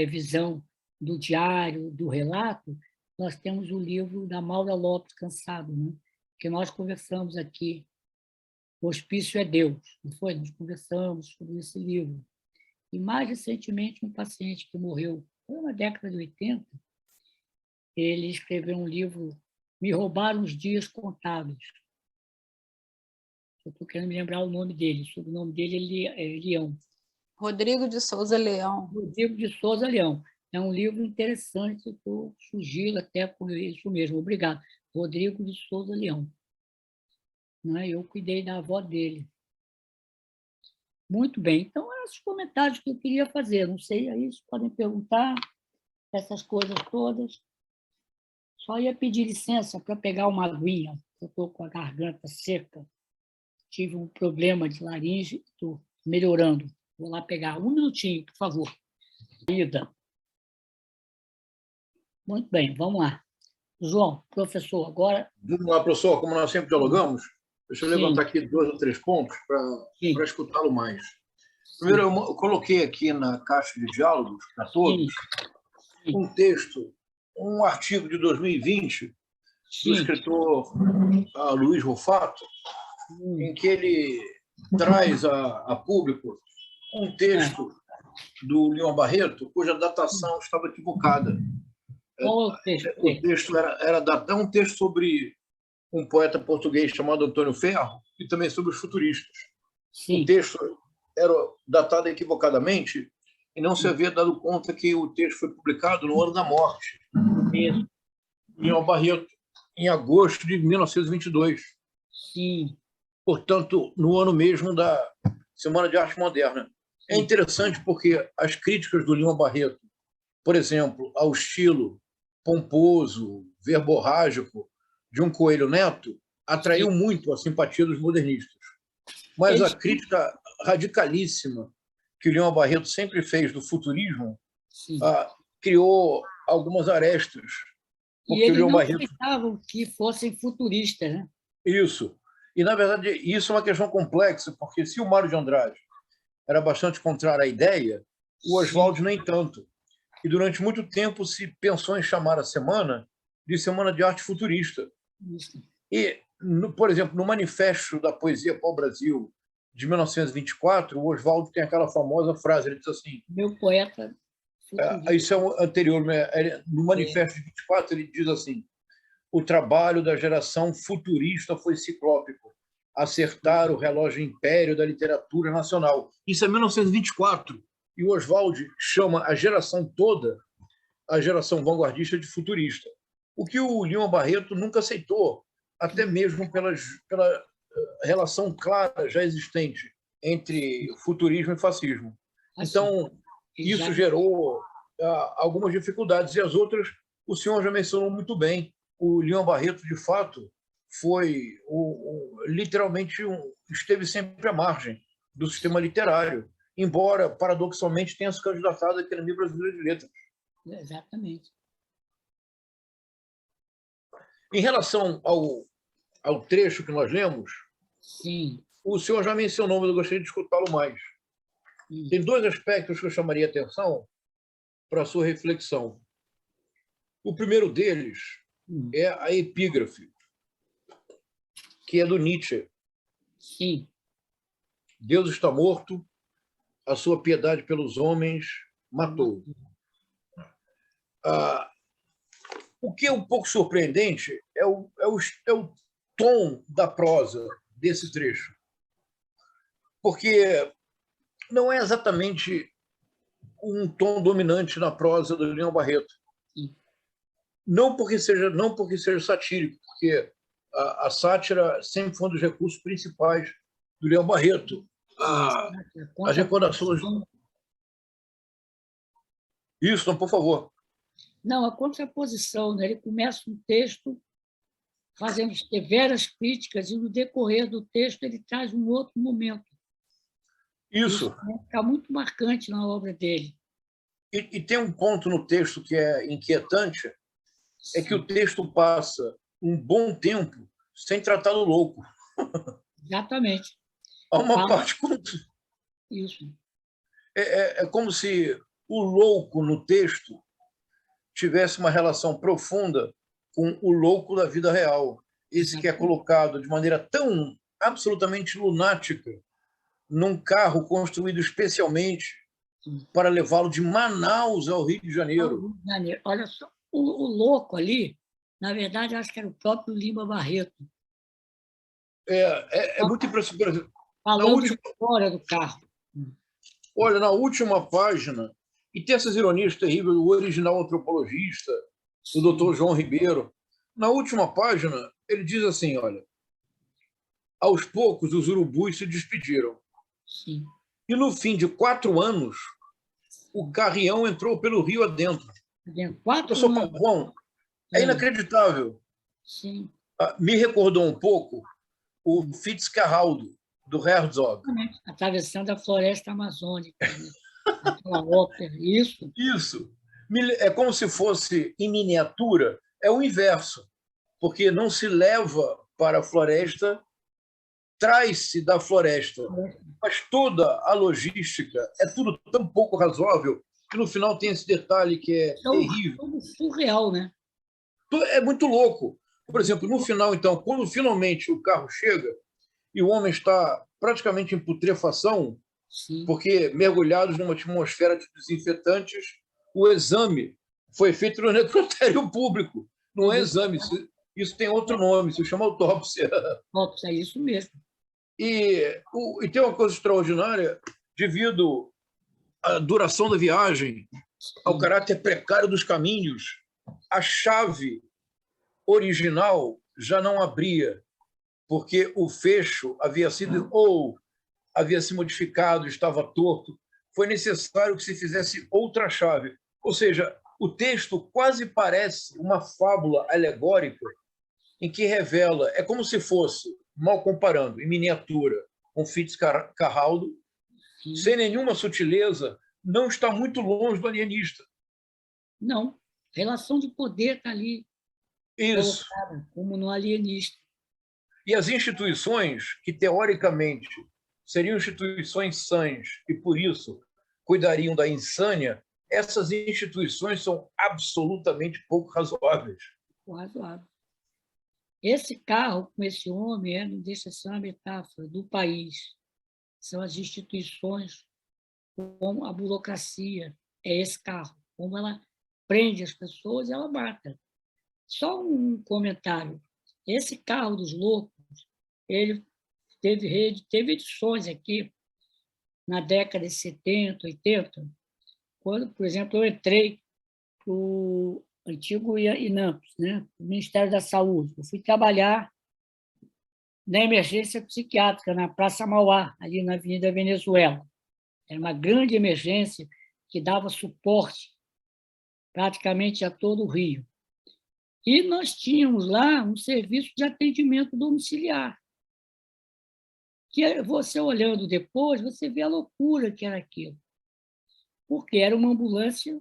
visão do diário, do relato, nós temos o livro da Maura Lopes Cansado, né? Que nós conversamos aqui, O Hospício é Deus, não foi? Nós conversamos sobre esse livro. E mais recentemente, um paciente que morreu, foi na década de 80, ele escreveu um livro, Me Roubaram os Dias Contados. Eu estou querendo me lembrar o nome dele, o sobrenome dele é Leão. Rodrigo de Souza Leão. Rodrigo de Souza Leão. É um livro interessante, que eu sugiro até por isso mesmo. Obrigado. Rodrigo de Souza Leão. Eu cuidei da avó dele. Muito bem. Então, esses comentários que eu queria fazer. Não sei, aí vocês podem perguntar essas coisas todas. Só ia pedir licença para pegar uma aguinha. Eu estou com a garganta seca. Tive um problema de laringe, estou melhorando. Vou lá pegar um minutinho, por favor. Ida. Muito bem, vamos lá. João, professor, agora... Vamos lá, professor, como nós sempre dialogamos, deixa eu Sim. levantar aqui 2 ou 3 pontos para escutá-lo mais. Primeiro, eu coloquei aqui na caixa de diálogos para todos um texto, um artigo de 2020 do escritor Luiz Rufato, em que ele traz a público um texto do Lima Barreto, cuja datação estava equivocada. O texto era um texto sobre um poeta português chamado Antônio Ferro e também sobre os futuristas. Sim. O texto era datado equivocadamente e não se havia dado conta que o texto foi publicado no ano da morte Isso. do Lima Barreto, em agosto de 1922. Sim. Portanto, no ano mesmo da Semana de Arte Moderna. É interessante porque as críticas do Lima Barreto, por exemplo, ao estilo pomposo, verborrágico de um Coelho Neto, atraiu muito a simpatia dos modernistas. Mas a crítica radicalíssima que o Lima Barreto sempre fez do futurismo criou algumas arestas. E eles não aceitavam que fossem futuristas, né? Isso. E, na verdade, isso é uma questão complexa, porque se o Mário de Andrade era bastante contrário à ideia, o Oswald nem tanto. E durante muito tempo se pensou em chamar a semana de Semana de Arte Futurista. E, por exemplo, no Manifesto da Poesia para o Brasil, de 1924, o Oswald tem aquela famosa frase, ele diz assim... Meu poeta... Isso é o anterior. No Manifesto de 24, ele diz assim: o trabalho da geração futurista foi ciclópico, acertar o relógio império da literatura nacional. Isso é 1924. E o Oswald chama a geração toda, a geração vanguardista, de futurista. O que o Lima Barreto nunca aceitou, até mesmo pela relação clara já existente entre futurismo e fascismo. Então, isso gerou algumas dificuldades, e as outras o senhor já mencionou muito bem. O Lima Barreto, de fato, foi literalmente esteve sempre à margem do sistema literário, embora, paradoxalmente, tenha se candidatado à Academia Brasileira de Letras. Exatamente. Em relação ao trecho que nós lemos, sim, o senhor já mencionou, mas eu gostaria de escutá-lo mais. Tem dois aspectos que eu chamaria a atenção para a sua reflexão. O primeiro deles é a epígrafe, que é do Nietzsche. Sim. Deus está morto, a sua piedade pelos homens matou. O que é um pouco surpreendente é o tom da prosa desse trecho, porque não é exatamente um tom dominante na prosa do Lima Barreto. Não porque seja satírico, porque a sátira sempre foi um dos recursos principais do Lima Barreto. As recordações... Isso, não, por favor. Não, a contraposição, né? Ele começa um texto fazendo severas críticas e, no decorrer do texto, ele traz um outro momento. Isso fica muito marcante na obra dele. E tem um ponto no texto que é inquietante, é que o texto passa um bom tempo sem tratar do louco. Exatamente. Há uma parte... Isso. É como se o louco no texto tivesse uma relação profunda com o louco da vida real. Esse que é colocado de maneira tão absolutamente lunática num carro construído especialmente para levá-lo de Manaus ao Rio de Janeiro. Olha só, o louco ali, na verdade, acho que era o próprio Lima Barreto. É muito impressionante. Falando de fora do carro. Olha, na última página, e tem essas ironias terríveis, o original antropologista, o doutor João Ribeiro, na última página, ele diz assim, olha, aos poucos os urubus se despediram. Sim. E no fim de 4 anos, o Carrião entrou pelo rio adentro. 4 anos? Bom, é inacreditável. Sim. Me recordou um pouco o Fitzcarraldo, do Herzog. Atravessando a floresta amazônica. Aquela ópera, isso? Isso. É como se fosse, em miniatura, é o inverso, porque não se leva para a floresta, traz-se da floresta. mas toda a logística é tudo tão pouco razoável que no final tem esse detalhe que é terrível. É surreal, né? É muito louco. Por exemplo, no final, então, quando finalmente o carro chega e o homem está praticamente em putrefação, Sim. porque mergulhados numa atmosfera de desinfetantes, o exame foi feito no necrotério público. Não é exame, isso tem outro nome, se chama autópsia. É isso mesmo. E tem uma coisa extraordinária, devido à duração da viagem, ao caráter precário dos caminhos, a chave original já não abria, porque o fecho havia sido ou havia se modificado, estava torto. Foi necessário que se fizesse outra chave. Ou seja, o texto quase parece uma fábula alegórica em que revela, é como se fosse, mal comparando, em miniatura, um Fitzcarraldo, sem nenhuma sutileza, não está muito longe do alienista. Não, relação de poder está ali. Isso. Como no alienista. E as instituições, que teoricamente seriam instituições sãs e, por isso, cuidariam da insânia, essas instituições são absolutamente pouco razoáveis. Razoável. Esse carro com esse homem não deixa de ser uma metáfora do país. São as instituições, como a burocracia, é esse carro. Como ela prende as pessoas e ela mata. Só um comentário. Esse carro dos loucos, ele teve edições aqui na década de 70, 80, quando, por exemplo, eu entrei para o antigo INAMPS, né? O Ministério da Saúde. Eu fui trabalhar na emergência psiquiátrica, na Praça Mauá, ali na Avenida Venezuela. Era uma grande emergência que dava suporte praticamente a todo o Rio. E nós tínhamos lá um serviço de atendimento domiciliar, que você olhando depois, você vê a loucura que era aquilo. Porque era uma ambulância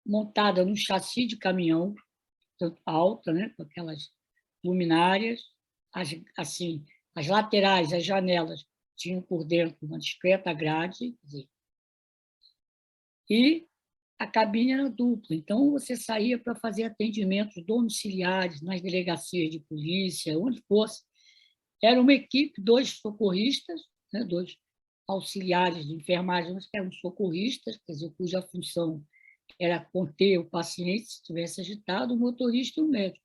montada num chassi de caminhão, alta, né, com aquelas luminárias, as laterais, as janelas, tinham por dentro uma discreta grade, e a cabine era dupla. Então, você saía para fazer atendimentos domiciliares nas delegacias de polícia, onde fosse. Era uma equipe, 2 socorristas, né, 2 auxiliares de enfermagem, que eram socorristas, quer dizer, cuja função era conter o paciente se estivesse agitado, o motorista e o médico.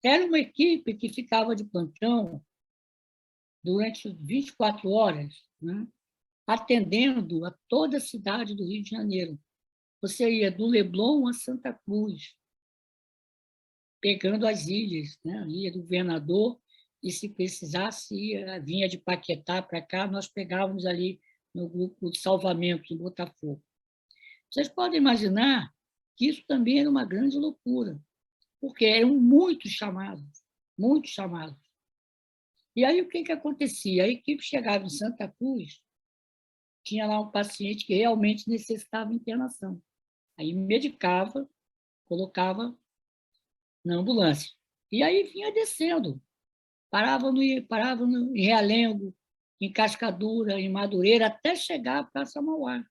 Era uma equipe que ficava de plantão durante 24 horas, né, atendendo a toda a cidade do Rio de Janeiro. Você ia do Leblon a Santa Cruz, pegando as ilhas, né? Ia do Governador, e se precisasse, vinha de Paquetá para cá, nós pegávamos ali no grupo de salvamento, em Botafogo. Vocês podem imaginar que isso também era uma grande loucura, porque eram muitos chamados, muitos chamados. E aí o que acontecia? A equipe chegava em Santa Cruz, tinha lá um paciente que realmente necessitava internação. Aí medicava, colocava na ambulância. E aí vinha descendo. Parava em Realengo, em Cascadura, em Madureira, até chegar à Praça Mauá.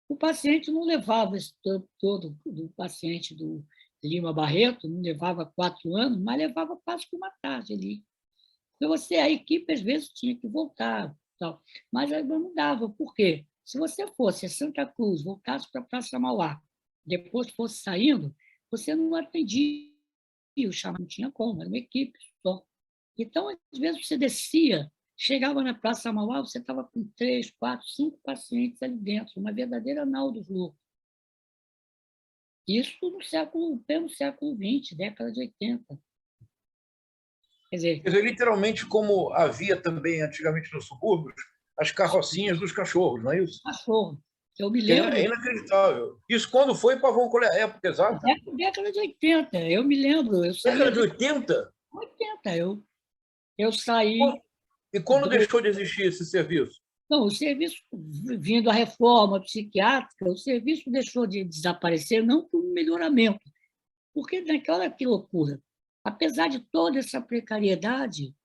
O paciente não levava esse tempo todo, do paciente do Lima Barreto, não levava 4 anos, mas levava quase que uma tarde ali. Então, a equipe, às vezes, tinha que voltar, tal. Mas não dava. Por quê? Se você fosse a Santa Cruz, voltasse para a Praça Mauá, depois fosse saindo, você não atendia o chamado, não tinha como, era uma equipe só. Então, às vezes, você descia, chegava na Praça Mauá, você estava com 3, 4, 5 pacientes ali dentro, uma verdadeira nau dos loucos. Isso no século XX, década de 80. Quer dizer, literalmente, como havia também antigamente nos subúrbios, as carrocinhas dos cachorros, não é isso? Cachorro. Eu me lembro. É inacreditável. Isso quando foi, Pavão, qual é a época exata? Década de 80, eu me lembro. Década de 80? 80, eu saí. E quando deixou de existir esse serviço? Não, o serviço, vindo a reforma psiquiátrica, o serviço deixou de desaparecer, não por um melhoramento, porque naquela que loucura. Apesar de toda essa precariedade,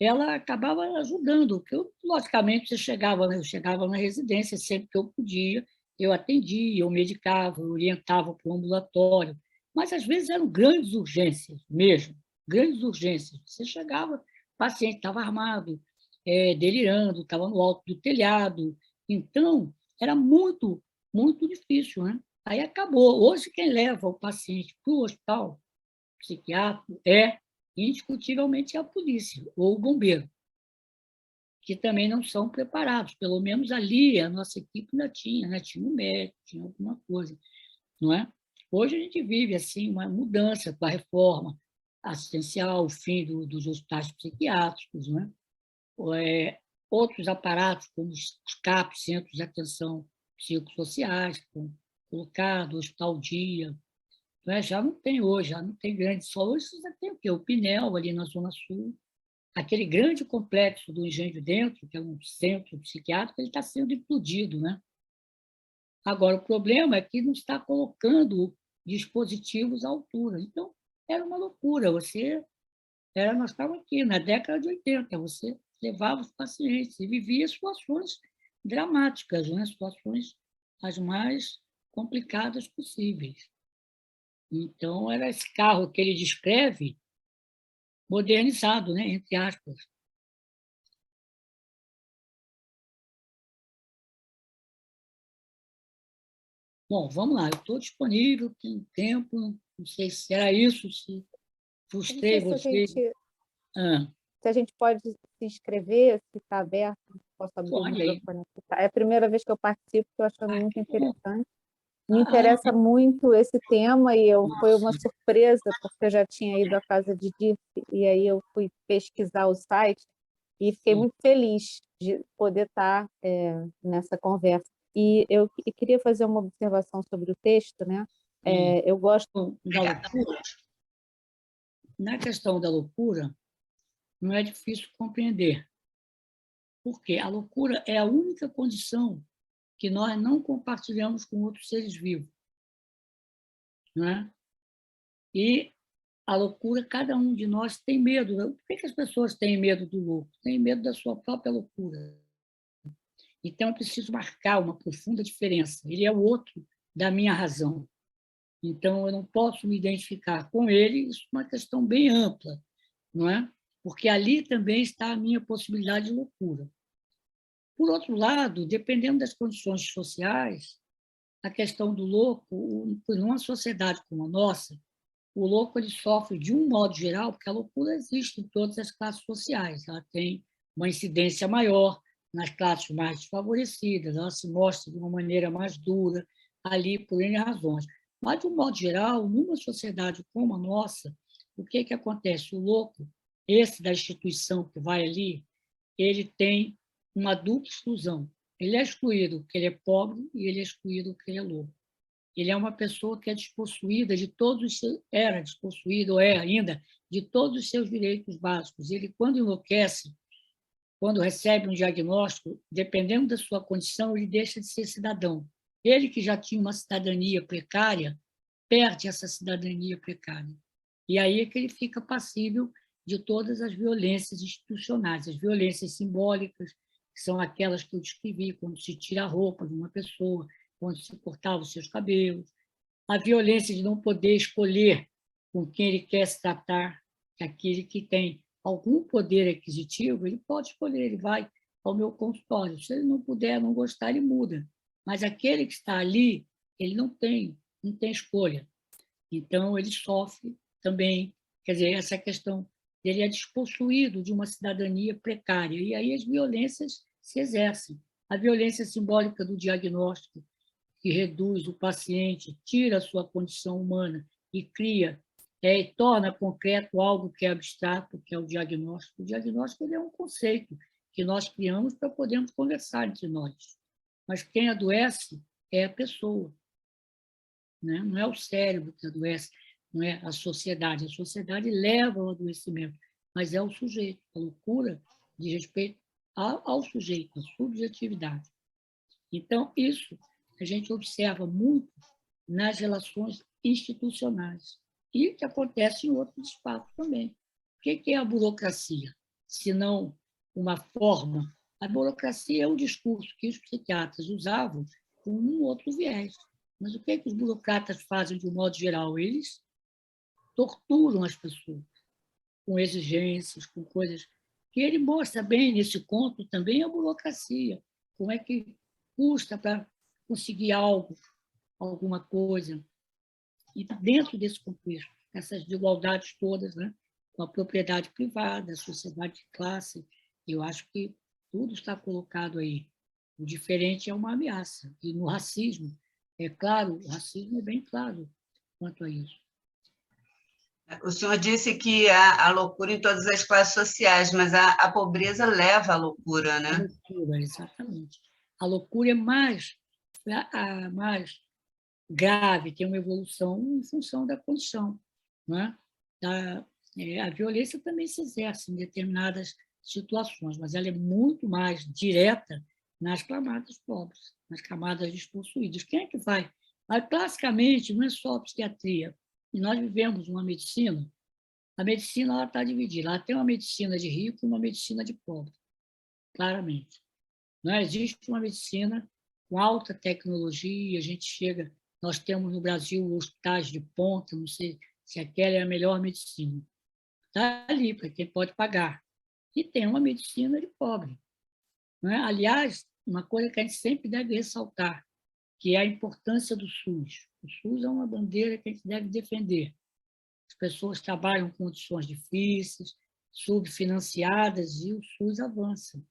ela acabava ajudando, porque logicamente você chegava, né? Eu chegava na residência sempre que eu podia, eu atendia, eu medicava, eu orientava para o ambulatório, mas às vezes eram grandes urgências mesmo, grandes urgências. Você chegava, o paciente estava armado, delirando, estava no alto do telhado, então era muito, muito difícil, né? Aí acabou. Hoje, quem leva o paciente para o hospital psiquiátrico indiscutivelmente, a polícia ou o bombeiro, que também não são preparados. Pelo menos ali, a nossa equipe ainda tinha, né? Tinha um médico, tinha alguma coisa, não é? Hoje a gente vive assim uma mudança com a reforma assistencial, o fim dos hospitais psiquiátricos, não é? Outros aparatos, como os CAPs, Centros de Atenção Psicossociais, que foram colocados, Hospital Dia, né? Já não tem hoje, já não tem grande. Só hoje você tem o quê? O Pinel, ali na Zona Sul, aquele grande complexo do Engenho Dentro, que é um centro psiquiátrico, ele está sendo implodido, né? Agora, o problema é que não está colocando dispositivos à altura. Então, era uma loucura. Nós estávamos aqui, na década de 80, você levava os pacientes e vivia situações dramáticas, né? Situações as mais complicadas possíveis. Então, era esse carro que ele descreve modernizado, né? Entre aspas. Bom, vamos lá, eu estou disponível, tenho tempo, não sei se era isso, se frustrei Não sei você. se a gente pode se inscrever, se está aberto, posso abrir o Pode aí. microfone aqui. Tá? É a primeira vez que eu participo, estou achando muito Que bom. interessante. Me interessa muito esse tema e foi uma surpresa, porque eu já tinha ido à casa de Dirce e aí eu fui pesquisar o site e fiquei muito feliz de poder estar nessa conversa. E eu queria fazer uma observação sobre o texto, né? Eu gosto da loucura. Na questão da loucura, não é difícil compreender, porque a loucura é a única condição que nós não compartilhamos com outros seres vivos, não é? E a loucura, cada um de nós tem medo. Por que as pessoas têm medo do louco? Têm medo da sua própria loucura. Então, eu preciso marcar uma profunda diferença. Ele é o outro da minha razão. Então, eu não posso me identificar com ele. Isso é uma questão bem ampla, não é? Porque ali também está a minha possibilidade de loucura. Por outro lado, dependendo das condições sociais, a questão do louco, numa sociedade como a nossa, o louco ele sofre de um modo geral, porque a loucura existe em todas as classes sociais, ela tem uma incidência maior nas classes mais desfavorecidas, ela se mostra de uma maneira mais dura ali por N razões. Mas, de um modo geral, numa sociedade como a nossa, o que acontece? O louco, esse da instituição que vai ali, ele tem uma dupla exclusão. Ele é excluído porque ele é pobre e ele é excluído porque ele é louco. Ele é uma pessoa que é despossuída de todos os seus, era despossuído ou é ainda de todos os seus direitos básicos. Ele, quando enlouquece, quando recebe um diagnóstico, dependendo da sua condição, ele deixa de ser cidadão. Ele que já tinha uma cidadania precária, perde essa cidadania precária. E aí é que ele fica passível de todas as violências institucionais, as violências simbólicas, que são aquelas que eu descrevi, quando se tira a roupa de uma pessoa, quando se cortava os seus cabelos, a violência de não poder escolher com quem ele quer se tratar, que aquele que tem algum poder aquisitivo, ele pode escolher, ele vai ao meu consultório. Se ele não puder, não gostar, ele muda. Mas aquele que está ali, ele não tem escolha. Então, ele sofre também, quer dizer, essa questão ele é despossuído de uma cidadania precária, e aí as violências se exercem. A violência simbólica do diagnóstico, que reduz o paciente, tira a sua condição humana e cria, e torna concreto algo que é abstrato, que é o diagnóstico. O diagnóstico ele é um conceito que nós criamos para podermos conversar entre nós. Mas quem adoece é a pessoa, né? Não é o cérebro que adoece, não é a sociedade. A sociedade leva ao adoecimento, mas é o sujeito. A loucura diz respeito ao sujeito, à subjetividade. Então, isso a gente observa muito nas relações institucionais e que acontece em outros espaços também. O que é a burocracia? senão uma forma. A burocracia é um discurso que os psiquiatras usavam com um outro viés. Mas o que é que os burocratas fazem de um modo geral? Eles torturam as pessoas com exigências, com coisas que ele mostra bem nesse conto também a burocracia. Como é que custa para conseguir algo, alguma coisa. E dentro desse contexto, essas desigualdades todas, né, com a propriedade privada, a sociedade de classe, eu acho que tudo está colocado aí. O diferente é uma ameaça. E no racismo, é claro, o racismo é bem claro quanto a isso. O senhor disse que há loucura em todas as classes sociais, mas a pobreza leva à loucura, né? A loucura, exatamente. A loucura é mais grave, tem uma evolução em função da condição. Né? A violência também se exerce em determinadas situações, mas ela é muito mais direta nas camadas pobres, nas camadas despossuídas. Quem é que vai? Mas, classicamente, não é só a psiquiatria. E nós vivemos uma medicina, a medicina está dividida. Ela tem uma medicina de rico e uma medicina de pobre, claramente. Não existe uma medicina com alta tecnologia, nós temos no Brasil hospitais de ponta, não sei se aquela é a melhor medicina. Está ali, para quem pode pagar. E tem uma medicina de pobre. Não é? Aliás, uma coisa que a gente sempre deve ressaltar, que é a importância do SUS. O SUS é uma bandeira que a gente deve defender. As pessoas trabalham em condições difíceis, subfinanciadas, e o SUS avança.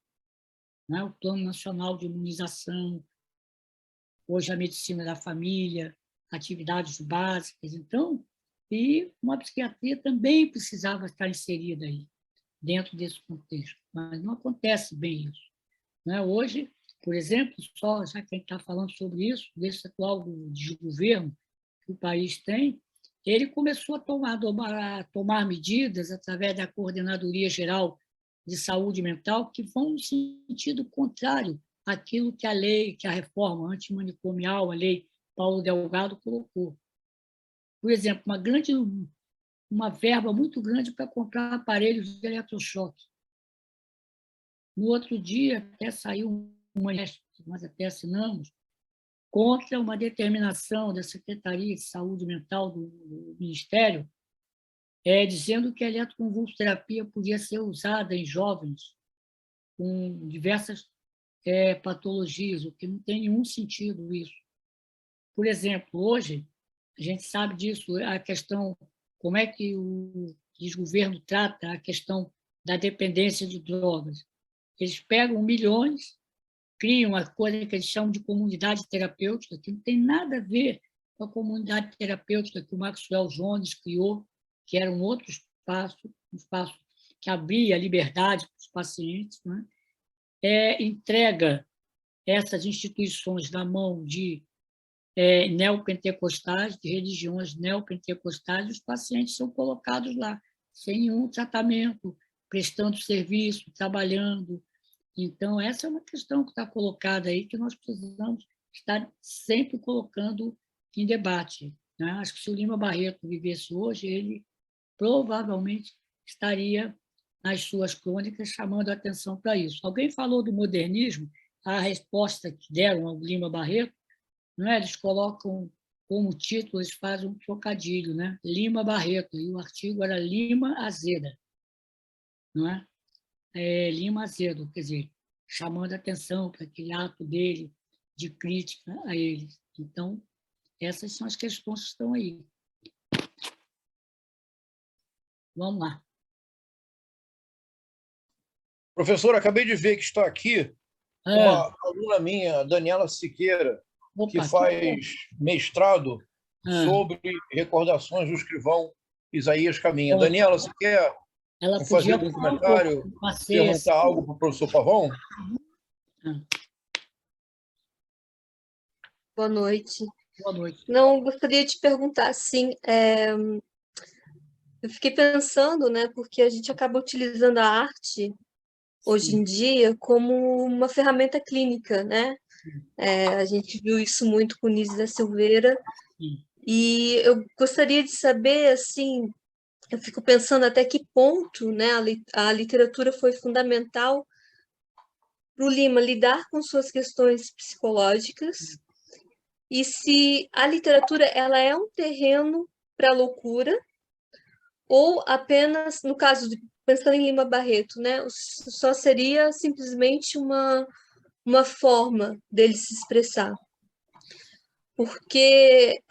Não é? O Plano Nacional de Imunização, hoje a medicina da família, atividades básicas. Então, e uma psiquiatria também precisava estar inserida aí, dentro desse contexto. Mas não acontece bem isso. Não é? Hoje, por exemplo, só já que a gente está falando sobre isso, desse atual desgoverno que o país tem, ele começou a tomar medidas através da Coordenadoria Geral de Saúde Mental que vão no sentido contrário àquilo que a lei, que a reforma antimanicomial, a lei Paulo Delgado colocou. Por exemplo, uma verba muito grande para comprar aparelhos de eletrochoque. No outro dia, até saiu um manifesto, nós até assinamos, contra uma determinação da Secretaria de Saúde Mental do Ministério, dizendo que a eletroconvulsoterapia podia ser usada em jovens com diversas patologias, o que não tem nenhum sentido isso. Por exemplo, hoje, a gente sabe disso, a questão, como é que o desgoverno trata a questão da dependência de drogas. Eles pegam milhões, criam uma coisa que eles chamam de comunidade terapêutica, que não tem nada a ver com a comunidade terapêutica que o Maxwell Jones criou, que era um outro espaço, um espaço que abria liberdade para os pacientes, né? Entrega essas instituições na mão de neopentecostais, de religiões neopentecostais, e os pacientes são colocados lá, sem nenhum tratamento, prestando serviço, trabalhando. Então, essa é uma questão que está colocada aí, que nós precisamos estar sempre colocando em debate. Né? Acho que se o Lima Barreto vivesse hoje, ele provavelmente estaria nas suas crônicas chamando a atenção para isso. Alguém falou do modernismo, a resposta que deram ao Lima Barreto, não é? Eles colocam como título, eles fazem um trocadilho, né? Lima Barreto, e o artigo era Lima Azeda, não é? Lima Azedo, quer dizer, chamando a atenção para aquele ato dele de crítica a eles. Então, essas são as questões que estão aí. Vamos lá. Professor, acabei de ver que está aqui uma aluna minha, Daniela Siqueira, que faz mestrado sobre recordações do escrivão Isaías Caminha. Daniela, você quer fazer algum comentário, perguntar algo para o professor Pavão? Boa noite. Boa noite. Não, gostaria de perguntar, assim, eu fiquei pensando, né, porque a gente acaba utilizando a arte, hoje em dia, como uma ferramenta clínica, né? A gente viu isso muito com Nise da Silveira. E eu gostaria de saber, assim, eu fico pensando até que ponto, né, a literatura foi fundamental para o Lima lidar com suas questões psicológicas e se a literatura ela é um terreno para a loucura ou apenas, no caso de pensando em Lima Barreto, né, só seria simplesmente uma forma dele se expressar. Porque,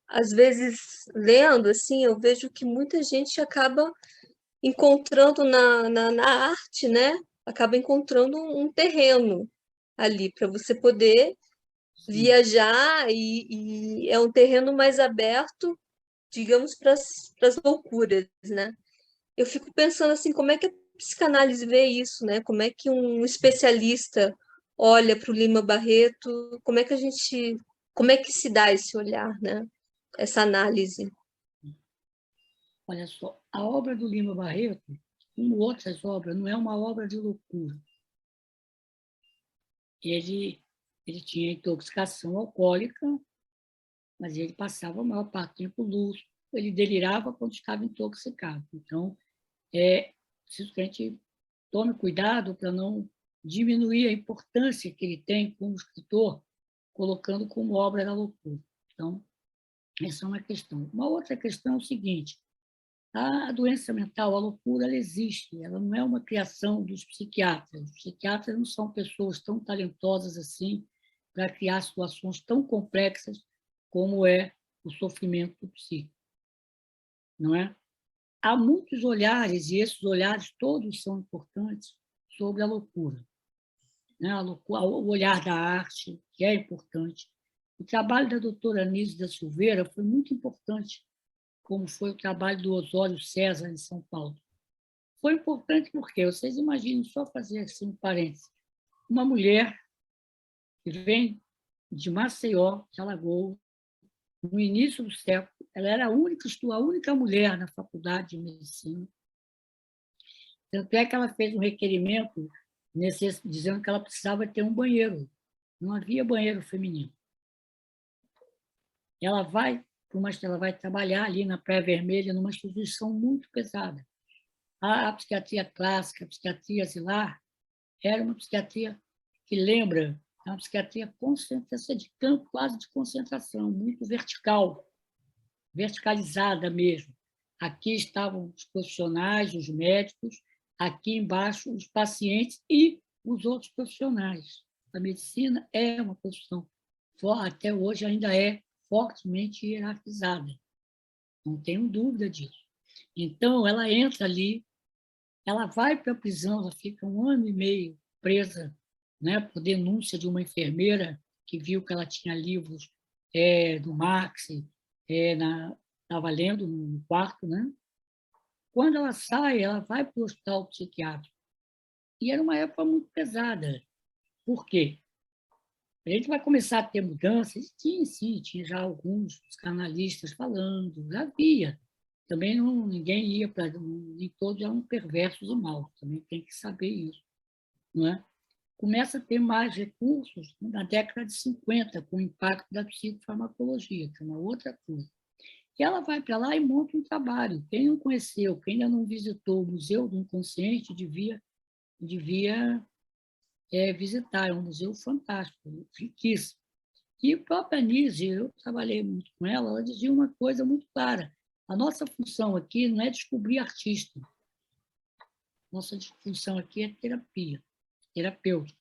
às vezes, lendo, assim, eu vejo que muita gente acaba encontrando na arte, né? Acaba encontrando um terreno ali para você poder viajar e é um terreno mais aberto, digamos, para as loucuras, né? Eu fico pensando assim, como é que a psicanálise vê isso, né? Como é que um especialista olha para o Lima Barreto? Como é que se dá esse olhar, né? Essa análise? Olha só, a obra do Lima Barreto, como outras obras, não é uma obra de loucura. Ele tinha intoxicação alcoólica, mas ele passava a maior parte do tempo lúcido. Ele delirava quando estava intoxicado. Então, preciso que a gente tome cuidado para não diminuir a importância que ele tem como escritor, colocando como obra da loucura. Então, essa é uma questão. Uma outra questão é o seguinte: a doença mental, a loucura, ela existe, ela não é uma criação dos psiquiatras. Os psiquiatras não são pessoas tão talentosas assim para criar situações tão complexas como é o sofrimento psíquico, não é? Há muitos olhares, e esses olhares todos são importantes, sobre a loucura. Né? O olhar da arte, que é importante. O trabalho da doutora Anísio da Silveira foi muito importante, como foi o trabalho do Osório César em São Paulo. Foi importante porque, vocês imaginem, só fazer assim um parênteses, uma mulher que vem de Maceió, de Alagoas, no início do século, ela era a única mulher na faculdade de medicina. Tanto é que ela fez um requerimento dizendo que ela precisava ter um banheiro. Não havia banheiro feminino. Ela vai trabalhar ali na Praia Vermelha, numa instituição muito pesada. A psiquiatria clássica, a psiquiatria asilar, era uma psiquiatria que lembra, é uma psiquiatria de campo, quase de concentração, muito vertical, verticalizada mesmo. Aqui estavam os profissionais, os médicos, aqui embaixo os pacientes e os outros profissionais. A medicina é uma profissão, até hoje ainda é fortemente hierarquizada. Não tenho dúvida disso. Então, ela entra ali, ela vai para a prisão, ela fica 1 ano e meio presa, né, por denúncia de uma enfermeira que viu que ela tinha livros do Marx, estava lendo no quarto, né? Quando ela sai, ela vai para o hospital psiquiátrico. E era uma época muito pesada. Por quê? A gente vai começar a ter mudanças. Tinha já alguns psicanalistas falando, já havia. Também ninguém ia para... Nem todos eram perversos e maus, também tem que saber isso. Não é? Começa a ter mais recursos na década de 50, com o impacto da psicofarmacologia, que é uma outra coisa. E ela vai para lá e monta um trabalho. Quem não conheceu, quem ainda não visitou o Museu do Inconsciente, devia visitar. É um museu fantástico, riquíssimo. E a própria Nise, eu trabalhei muito com ela, ela dizia uma coisa muito clara: a nossa função aqui não é descobrir artista. Nossa função aqui é terapia, terapêutica.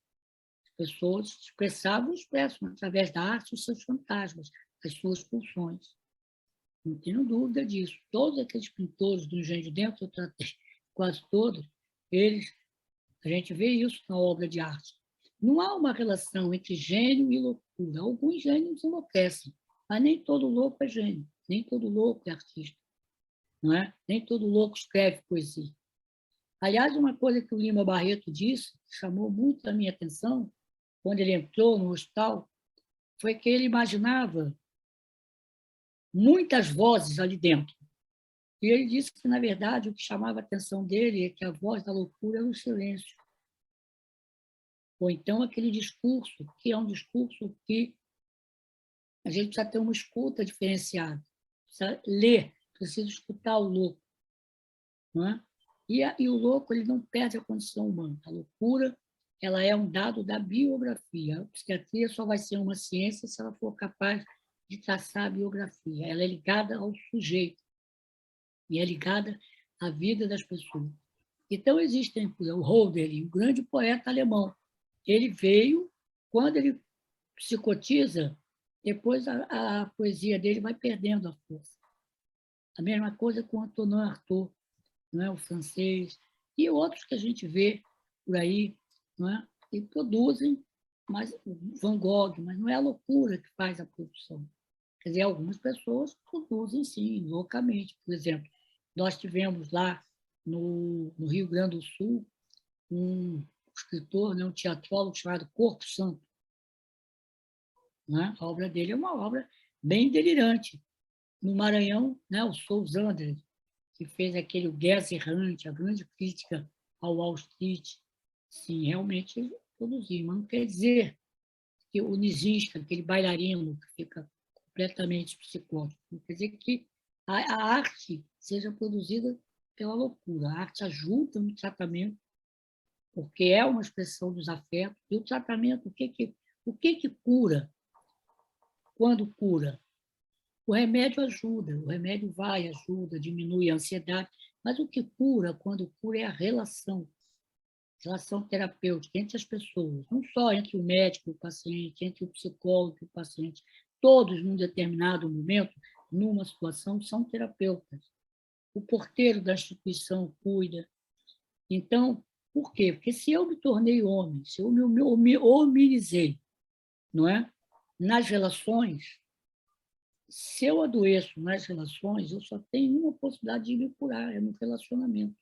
As pessoas expressam através da arte os seus fantasmas, as suas pulsões. Não tenho dúvida disso. Todos aqueles pintores do Engenho de Dentro, eu tratei quase todos, a gente vê isso na obra de arte. Não há uma relação entre gênio e loucura. Alguns gênios enlouquecem, mas nem todo louco é gênio, nem todo louco é artista. Não é? Nem todo louco escreve poesia. Aliás, uma coisa que o Lima Barreto disse, que chamou muito a minha atenção, quando ele entrou no hospital, foi que ele imaginava muitas vozes ali dentro. E ele disse que, na verdade, o que chamava a atenção dele é que a voz da loucura era o silêncio. Ou então aquele discurso, que é um discurso que a gente precisa ter uma escuta diferenciada, precisa ler, precisa escutar o louco. não é? E o louco ele não perde a condição humana. A loucura ela é um dado da biografia. A psiquiatria só vai ser uma ciência se ela for capaz de traçar a biografia. Ela é ligada ao sujeito e é ligada à vida das pessoas. Então, existem o Hölderlin, um grande poeta alemão. Ele veio, quando ele psicotiza, depois a poesia dele vai perdendo a força. A mesma coisa com Antonin Artaud, não é? O francês, e outros que a gente vê por aí, não é? E produzem, mas Van Gogh, mas não é a loucura que faz a produção. Quer dizer, algumas pessoas produzem, sim, loucamente. Por exemplo, nós tivemos lá no Rio Grande do Sul um escritor, né, um teatrólogo chamado Corpo Santo. Né? A obra dele é uma obra bem delirante. No Maranhão, né, o Souza Andres, que fez aquele Guerra Errante, a grande crítica ao Wall Street, sim, realmente produziu. Mas não quer dizer que o Nizinska, aquele bailarino que fica completamente psicótico, não quer dizer que a arte seja produzida pela loucura. A arte ajuda no tratamento, porque é uma expressão dos afetos. E o tratamento, o que cura? Quando cura? O remédio ajuda, o remédio ajuda, diminui a ansiedade, mas o que cura, quando cura, é a relação terapêutica entre as pessoas, não só entre o médico e o paciente, entre o psicólogo e o paciente. Todos, num determinado momento, numa situação, são terapeutas. O porteiro da instituição cuida. Então, por quê? Porque se eu me tornei homem, se eu me hominizei, não é? Nas relações, se eu adoeço nas relações, eu só tenho uma possibilidade de me curar, é no relacionamento.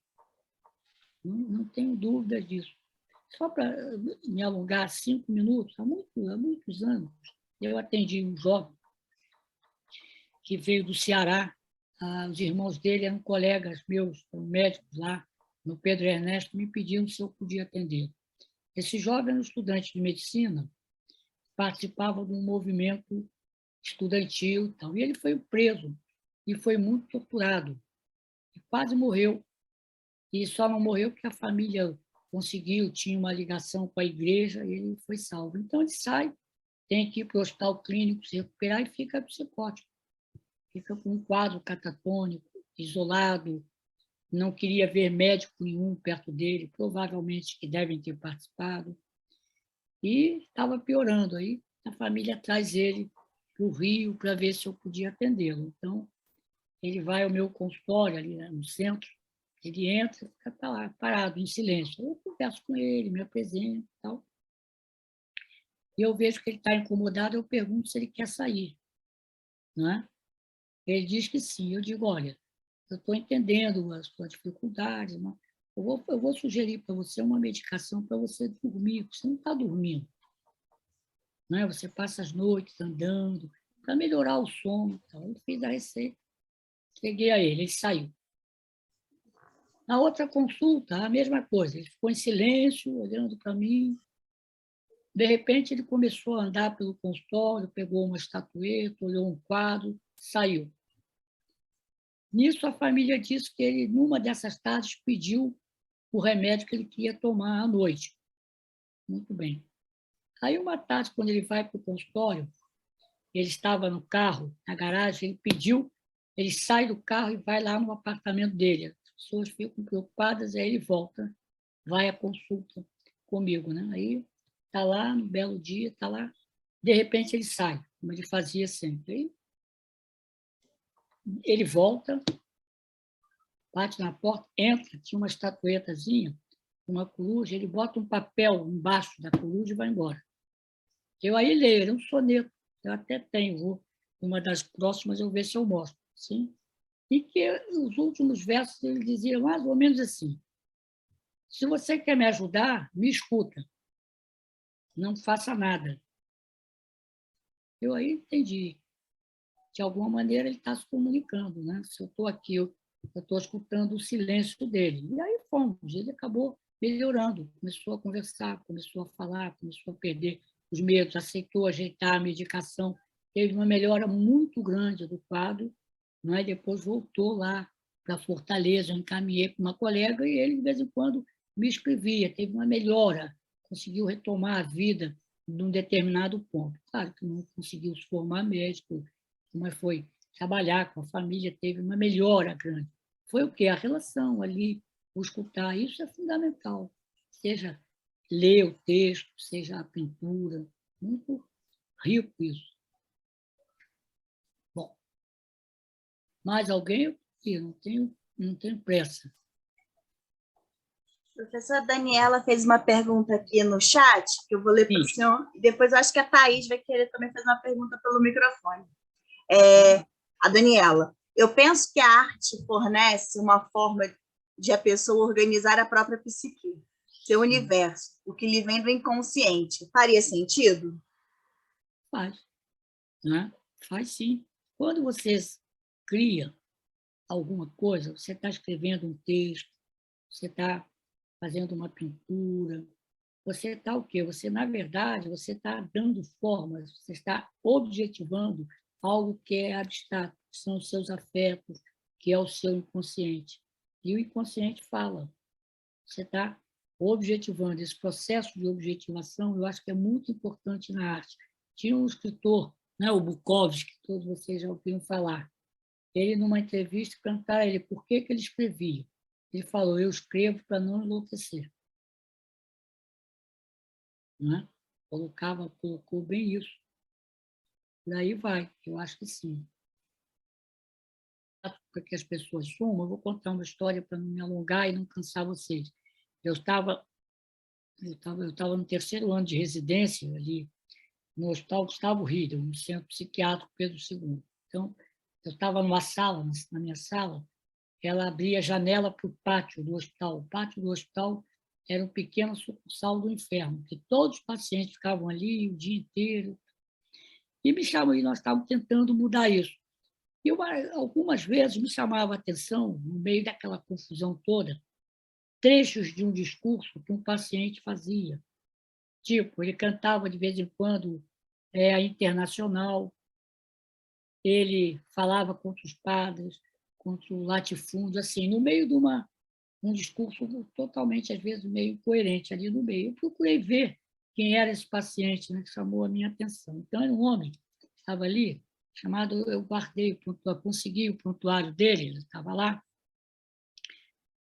Não tenho dúvida disso. Só para me alongar 5 minutos, há muitos anos, eu atendi um jovem que veio do Ceará. Os irmãos dele eram colegas meus, médicos lá, no Pedro Ernesto, me pediram se eu podia atender. Esse jovem era um estudante de medicina, participava de um movimento estudantil, e ele foi preso e foi muito torturado, e quase morreu. E só não morreu porque a família conseguiu, tinha uma ligação com a igreja, e ele foi salvo. Então, ele sai, tem que ir para o hospital clínico se recuperar e fica psicótico. Fica com um quadro catatônico, isolado, não queria ver médico nenhum perto dele, provavelmente que devem ter participado, e estava piorando. Aí a família traz ele para o Rio para ver se eu podia atendê-lo. Então, ele vai ao meu consultório ali no centro, ele entra, fica lá, parado, em silêncio. Eu converso com ele, me apresento e tal. E eu vejo que ele está incomodado, eu pergunto se ele quer sair. Não é? Ele diz que sim. Eu digo, olha, eu estou entendendo as suas dificuldades, mas eu vou sugerir para você uma medicação para você dormir, porque você não está dormindo. Não é? Você passa as noites andando, para melhorar o sono. Então, eu fiz a receita, cheguei a ele saiu. Na outra consulta, a mesma coisa, ele ficou em silêncio, olhando para mim. De repente, ele começou a andar pelo consultório, pegou uma estatueta, olhou um quadro, saiu. Nisso, a família disse que ele, numa dessas tardes, pediu o remédio que ele queria tomar à noite. Muito bem. Aí, uma tarde, quando ele vai para o consultório, ele estava no carro, na garagem, ele pediu, ele sai do carro e vai lá no apartamento dele. As pessoas ficam preocupadas, aí ele volta, vai à consulta comigo. Né? Aí está lá, no belo dia, está lá, de repente ele sai, como ele fazia sempre. Aí, ele volta, bate na porta, entra, tinha uma estatuetazinha, uma coruja, ele bota um papel embaixo da coruja e vai embora. Eu aí leio, era um soneto, eu até tenho, uma das próximas eu ver se eu mostro. Sim? E que os últimos versos ele dizia mais ou menos assim: se você quer me ajudar, me escuta, não faça nada. Eu aí entendi. De alguma maneira ele está se comunicando. Né? Se eu estou aqui, eu estou escutando o silêncio dele. E aí fomos, ele acabou melhorando, começou a conversar, começou a falar, começou a perder os medos, aceitou ajeitar a medicação, teve uma melhora muito grande do quadro, né? Depois voltou lá para Fortaleza, eu encaminhei para uma colega e ele, de vez em quando, me escrevia, teve uma melhora, conseguiu retomar a vida num determinado ponto. Claro que não conseguiu se formar médico, mas foi trabalhar com a família, teve uma melhora grande. Foi o quê? A relação ali, o escutar, isso é fundamental. Seja ler o texto, seja a pintura, muito rico isso. Bom, mais alguém? Eu não tenho pressa. A professora Daniela fez uma pergunta aqui no chat, que eu vou ler para o senhor, e depois eu acho que a Thaís vai querer também fazer uma pergunta pelo microfone. A Daniela, eu penso que a arte fornece uma forma de a pessoa organizar a própria psique, seu universo, o que lhe vem do inconsciente. Faria sentido? Faz, né? Faz sim. Quando você cria alguma coisa, você está escrevendo um texto, você está fazendo uma pintura, você está o quê? Você, na verdade, você está dando formas, você está objetivando algo que é abstrato, que são os seus afetos, que é o seu inconsciente. E o inconsciente fala. Você está objetivando. Esse processo de objetivação, eu acho que é muito importante na arte. Tinha um escritor, né, o Bukowski, que todos vocês já ouviram falar. Ele, numa entrevista, perguntaram a ele por que ele escrevia. Ele falou, eu escrevo para não enlouquecer. Né? Colocou bem isso. Daí vai, eu acho que sim. Para que as pessoas sumam, eu vou contar uma história para não me alongar e não cansar vocês. Eu estava no terceiro ano de residência ali no Hospital Gustavo Riedel, no Centro Psiquiátrico Pedro II. Então, eu estava numa sala, na minha sala, ela abria a janela para o pátio do hospital. O pátio do hospital era um pequeno sucursal do inferno, que todos os pacientes ficavam ali o dia inteiro. E me chamam, e nós estávamos tentando mudar isso. E algumas vezes me chamava a atenção, no meio daquela confusão toda, trechos de um discurso que um paciente fazia. Tipo, ele cantava de vez em quando a Internacional, ele falava contra os padres, contra o latifúndio, assim, no meio de um discurso totalmente, às vezes, meio incoerente ali no meio. Eu procurei ver quem era esse paciente, né, que chamou a minha atenção. Então, era um homem que estava ali, chamado, eu guardei, consegui o prontuário dele, ele estava lá,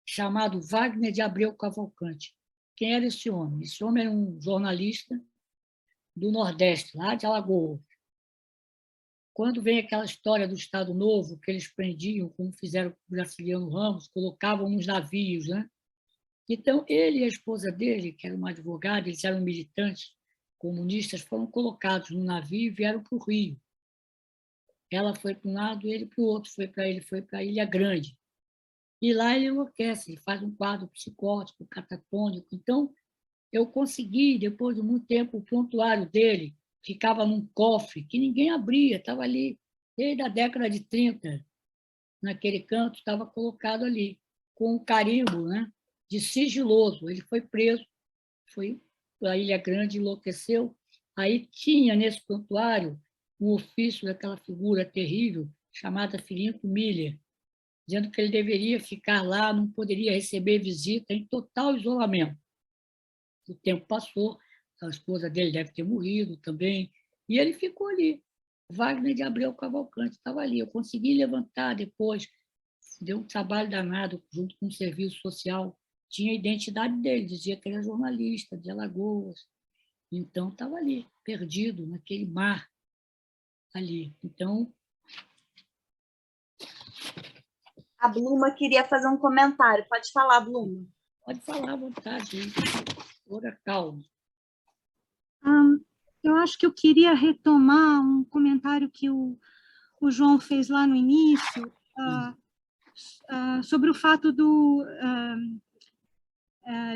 chamado Wagner de Abreu Cavalcante. Quem era esse homem? Esse homem era um jornalista do Nordeste, lá de Alagoas. Quando vem aquela história do Estado Novo, que eles prendiam, como fizeram com o Graciliano Ramos, colocavam nos navios, né? Então, ele e a esposa dele, que era uma advogada, eles eram militantes comunistas, foram colocados no navio e vieram para o Rio. Ela foi para um lado, ele para o outro, foi para a Ilha Grande. E lá ele enlouquece, ele faz um quadro psicótico, catatônico. Então, eu consegui, depois de muito tempo, o prontuário dele ficava num cofre que ninguém abria, estava ali desde a década de 30, naquele canto, estava colocado ali, com um carimbo, né, de sigiloso. Ele foi preso, foi para a Ilha Grande, enlouqueceu. Aí tinha nesse prontuário um ofício daquela figura terrível chamada Filinto Miller, dizendo que ele deveria ficar lá, não poderia receber visita, em total isolamento. O tempo passou, a esposa dele deve ter morrido também, e ele ficou ali. Wagner de Abreu Cavalcante estava ali. Eu consegui levantar depois, deu um trabalho danado junto com o serviço social. Tinha a identidade dele, dizia que era jornalista de Alagoas. Então, estava ali, perdido naquele mar ali. Então, a Bluma queria fazer um comentário. Pode falar, Bluma. Pode falar à vontade. Ora, calma. Eu acho que eu queria retomar um comentário que o João fez lá no início, sobre o fato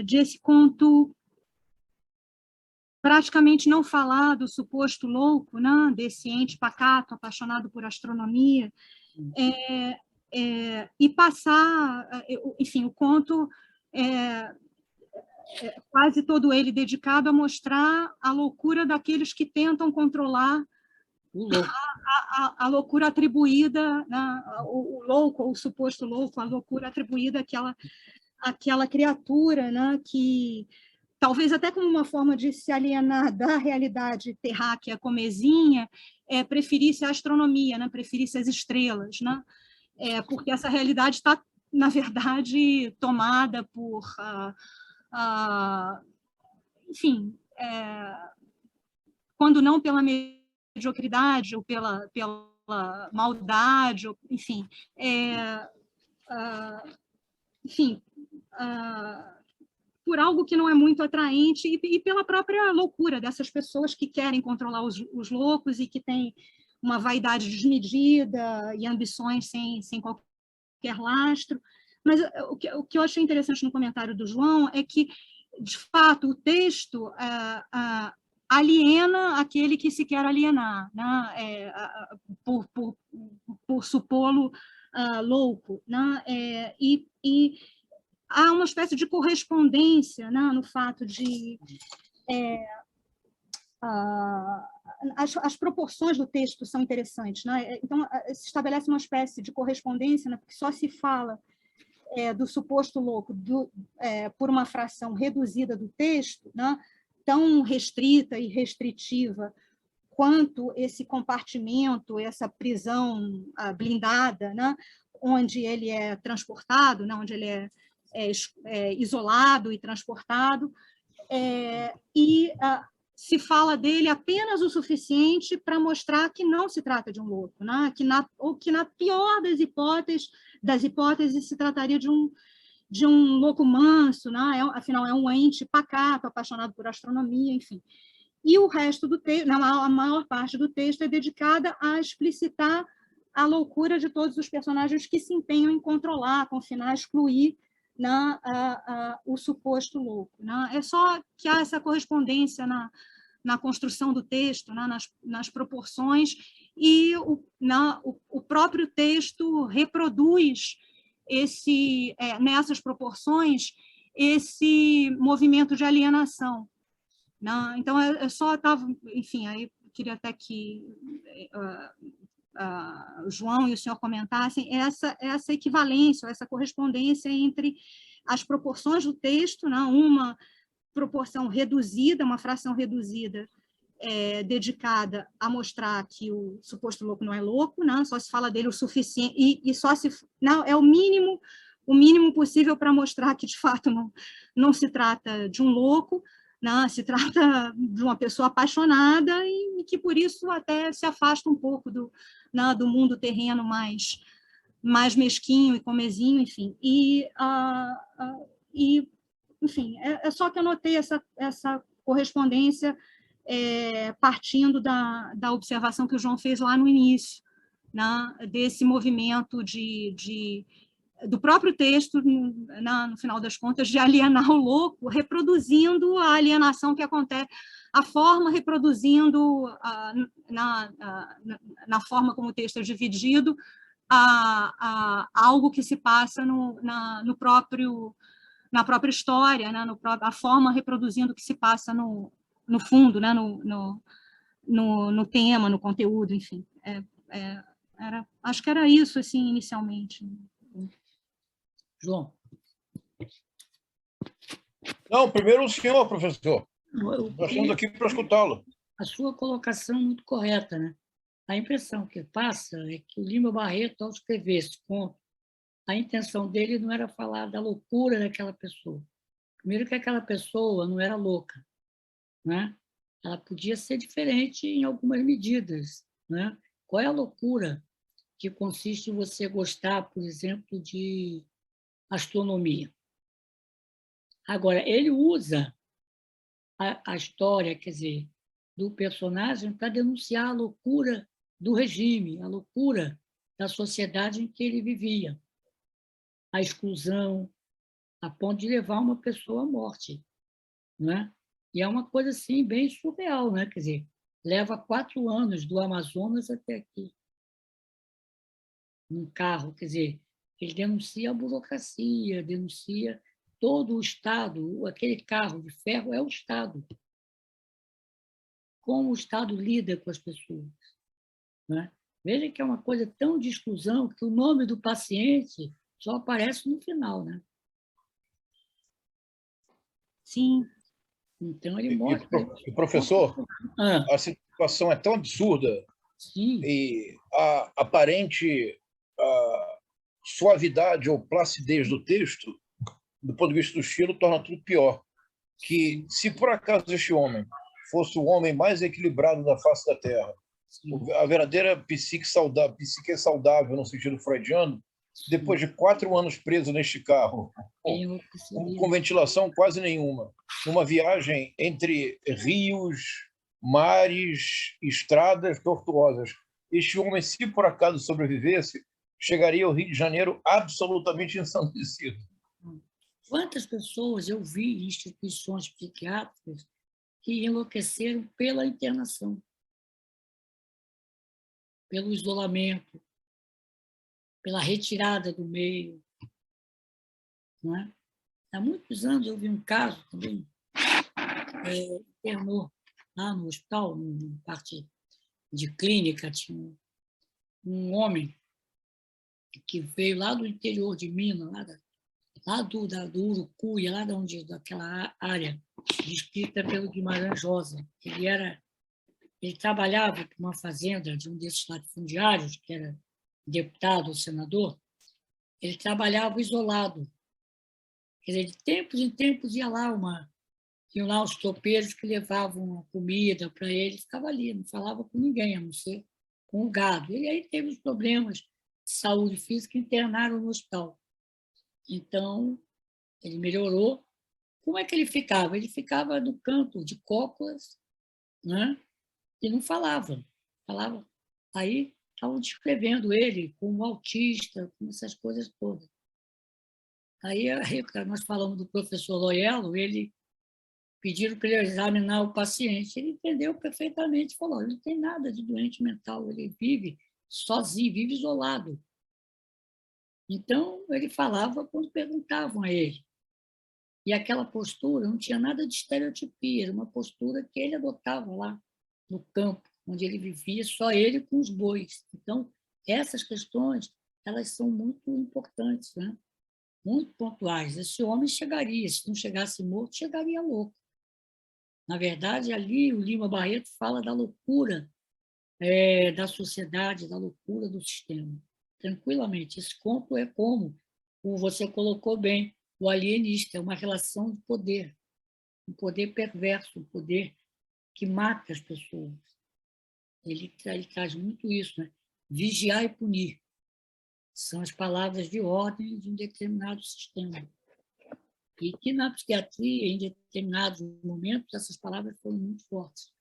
de esse conto praticamente não falar do suposto louco, né, desse ente pacato, apaixonado por astronomia, e passar, enfim, o conto quase todo ele dedicado a mostrar a loucura daqueles que tentam controlar O louco. A loucura atribuída, né, o louco, ou o suposto louco, a loucura atribuída àquela criatura, né, que talvez até como uma forma de se alienar da realidade terráquea comezinha, preferisse a astronomia, né, preferisse as estrelas, né, porque essa realidade está, na verdade, tomada por, enfim, quando não pela mediocridade ou pela maldade, ou, enfim, enfim, por algo que não é muito atraente e pela própria loucura dessas pessoas que querem controlar os loucos e que têm uma vaidade desmedida e ambições sem qualquer lastro. Mas o que eu achei interessante no comentário do João é que, de fato, o texto aliena aquele que se quer alienar, né? Por supô-lo louco, né? E há uma espécie de correspondência, né, no fato de as proporções do texto são interessantes, né? Então se estabelece uma espécie de correspondência, né, porque só se fala do suposto louco por uma fração reduzida do texto, né, tão restrita e restritiva quanto esse compartimento, essa prisão blindada, né, onde ele é transportado, né, onde ele é isolado e transportado, e se fala dele apenas o suficiente para mostrar que não se trata de um louco, né? Ou que na pior das hipóteses se trataria de um louco manso, né? Afinal é um ente pacato, apaixonado por astronomia, enfim. E o resto do texto, a maior parte do texto é dedicada a explicitar a loucura de todos os personagens que se empenham em controlar, confinar, excluir, né, o suposto louco, né? É só que há essa correspondência na construção do texto, né, nas proporções, e o próprio texto reproduz nessas proporções esse movimento de alienação, né? Então, só estava, enfim, aí queria até que o João e o senhor comentassem essa equivalência, essa correspondência entre as proporções do texto, né? Uma proporção reduzida, uma fração reduzida, dedicada a mostrar que o suposto louco não é louco, né? Só se fala dele o suficiente, e só se não é o mínimo possível para mostrar que, de fato, não se trata de um louco, né? Se trata de uma pessoa apaixonada e que, por isso, até se afasta um pouco do mundo terreno mais mesquinho e comezinho, enfim. Enfim, é só que eu notei essa correspondência partindo da observação que o João fez lá no início, né, desse movimento do próprio texto, no final das contas, de alienar o louco, reproduzindo a alienação que acontece, a forma reproduzindo, na forma como o texto é dividido, algo que se passa na própria história, né, a forma reproduzindo o que se passa no fundo, né, no tema, no conteúdo, enfim. Acho que era isso, assim, inicialmente. João. Não, primeiro o senhor, professor. Nós estamos aqui para escutá-lo. A sua colocação é muito correta, né? A impressão que passa é que o Lima Barreto, ao escrever esse conto, a intenção dele não era falar da loucura daquela pessoa. Primeiro que aquela pessoa não era louca, né? Ela podia ser diferente em algumas medidas, né? Qual é a loucura que consiste em você gostar, por exemplo, de astronomia? Agora, ele usa a história, quer dizer, do personagem para denunciar a loucura do regime, a loucura da sociedade em que ele vivia, a exclusão, a ponto de levar uma pessoa à morte, né? E é uma coisa assim bem surreal, né? Quer dizer, leva 4 anos do Amazonas até aqui, num carro, quer dizer, ele denuncia a burocracia, denuncia todo o Estado, aquele carro de ferro é o Estado. Como o Estado lida com as pessoas, né? Veja que é uma coisa tão de exclusão que o nome do paciente só aparece no final, né? Sim. Então, ele mostra... Professor, Ah, a situação é tão absurda sim, e a aparente suavidade ou placidez do texto, do ponto de vista do estilo, torna tudo pior. Que, se por acaso este homem fosse o homem mais equilibrado da face da Terra, sim, a verdadeira psique saudável, no sentido freudiano, depois de 4 anos preso neste carro, com ventilação quase nenhuma, numa viagem entre rios, mares, estradas tortuosas, este homem, se por acaso sobrevivesse, chegaria ao Rio de Janeiro absolutamente ensandecido. Quantas pessoas eu vi em instituições psiquiátricas que enlouqueceram pela internação, pelo isolamento, pela retirada do meio, não é? Há muitos anos eu vi um caso também, internou lá no hospital, na parte de clínica, tinha um homem que veio lá do interior de Minas, lá do Urucuia, lá daquela área descrita pelo Guimarães Rosa. Ele trabalhava com uma fazenda de um desses latifundiários, que era deputado ou senador. Ele trabalhava isolado. Quer dizer, de tempos em tempos iam lá os tropeiros que levavam comida para ele, ficava ali, não falava com ninguém, a não ser com o gado. E aí teve os problemas de saúde física, internaram no hospital. Então, ele melhorou. Como é que ele ficava? Ele ficava no canto de cócoras, né? E não falava. Aí estavam descrevendo ele como autista, com essas coisas todas. Aí nós falamos do professor Loiello, ele pediram para ele examinar o paciente. Ele entendeu perfeitamente, falou, ele não tem nada de doente mental, ele vive sozinho, vive isolado. Então, ele falava quando perguntavam a ele. E aquela postura não tinha nada de estereotipia, era uma postura que ele adotava lá no campo, onde ele vivia, só ele com os bois. Então, essas questões, elas são muito importantes, né? Muito pontuais. Esse homem chegaria, se não chegasse morto, chegaria louco. Na verdade, ali o Lima Barreto fala da loucura da sociedade, da loucura do sistema. Tranquilamente. Esse conto é como você colocou bem, o alienista, é uma relação de poder, um poder perverso, um poder que mata as pessoas. Ele traz muito isso, né? Vigiar e punir. São as palavras de ordem de um determinado sistema. E que na psiquiatria, em determinados momentos, essas palavras foram muito fortes.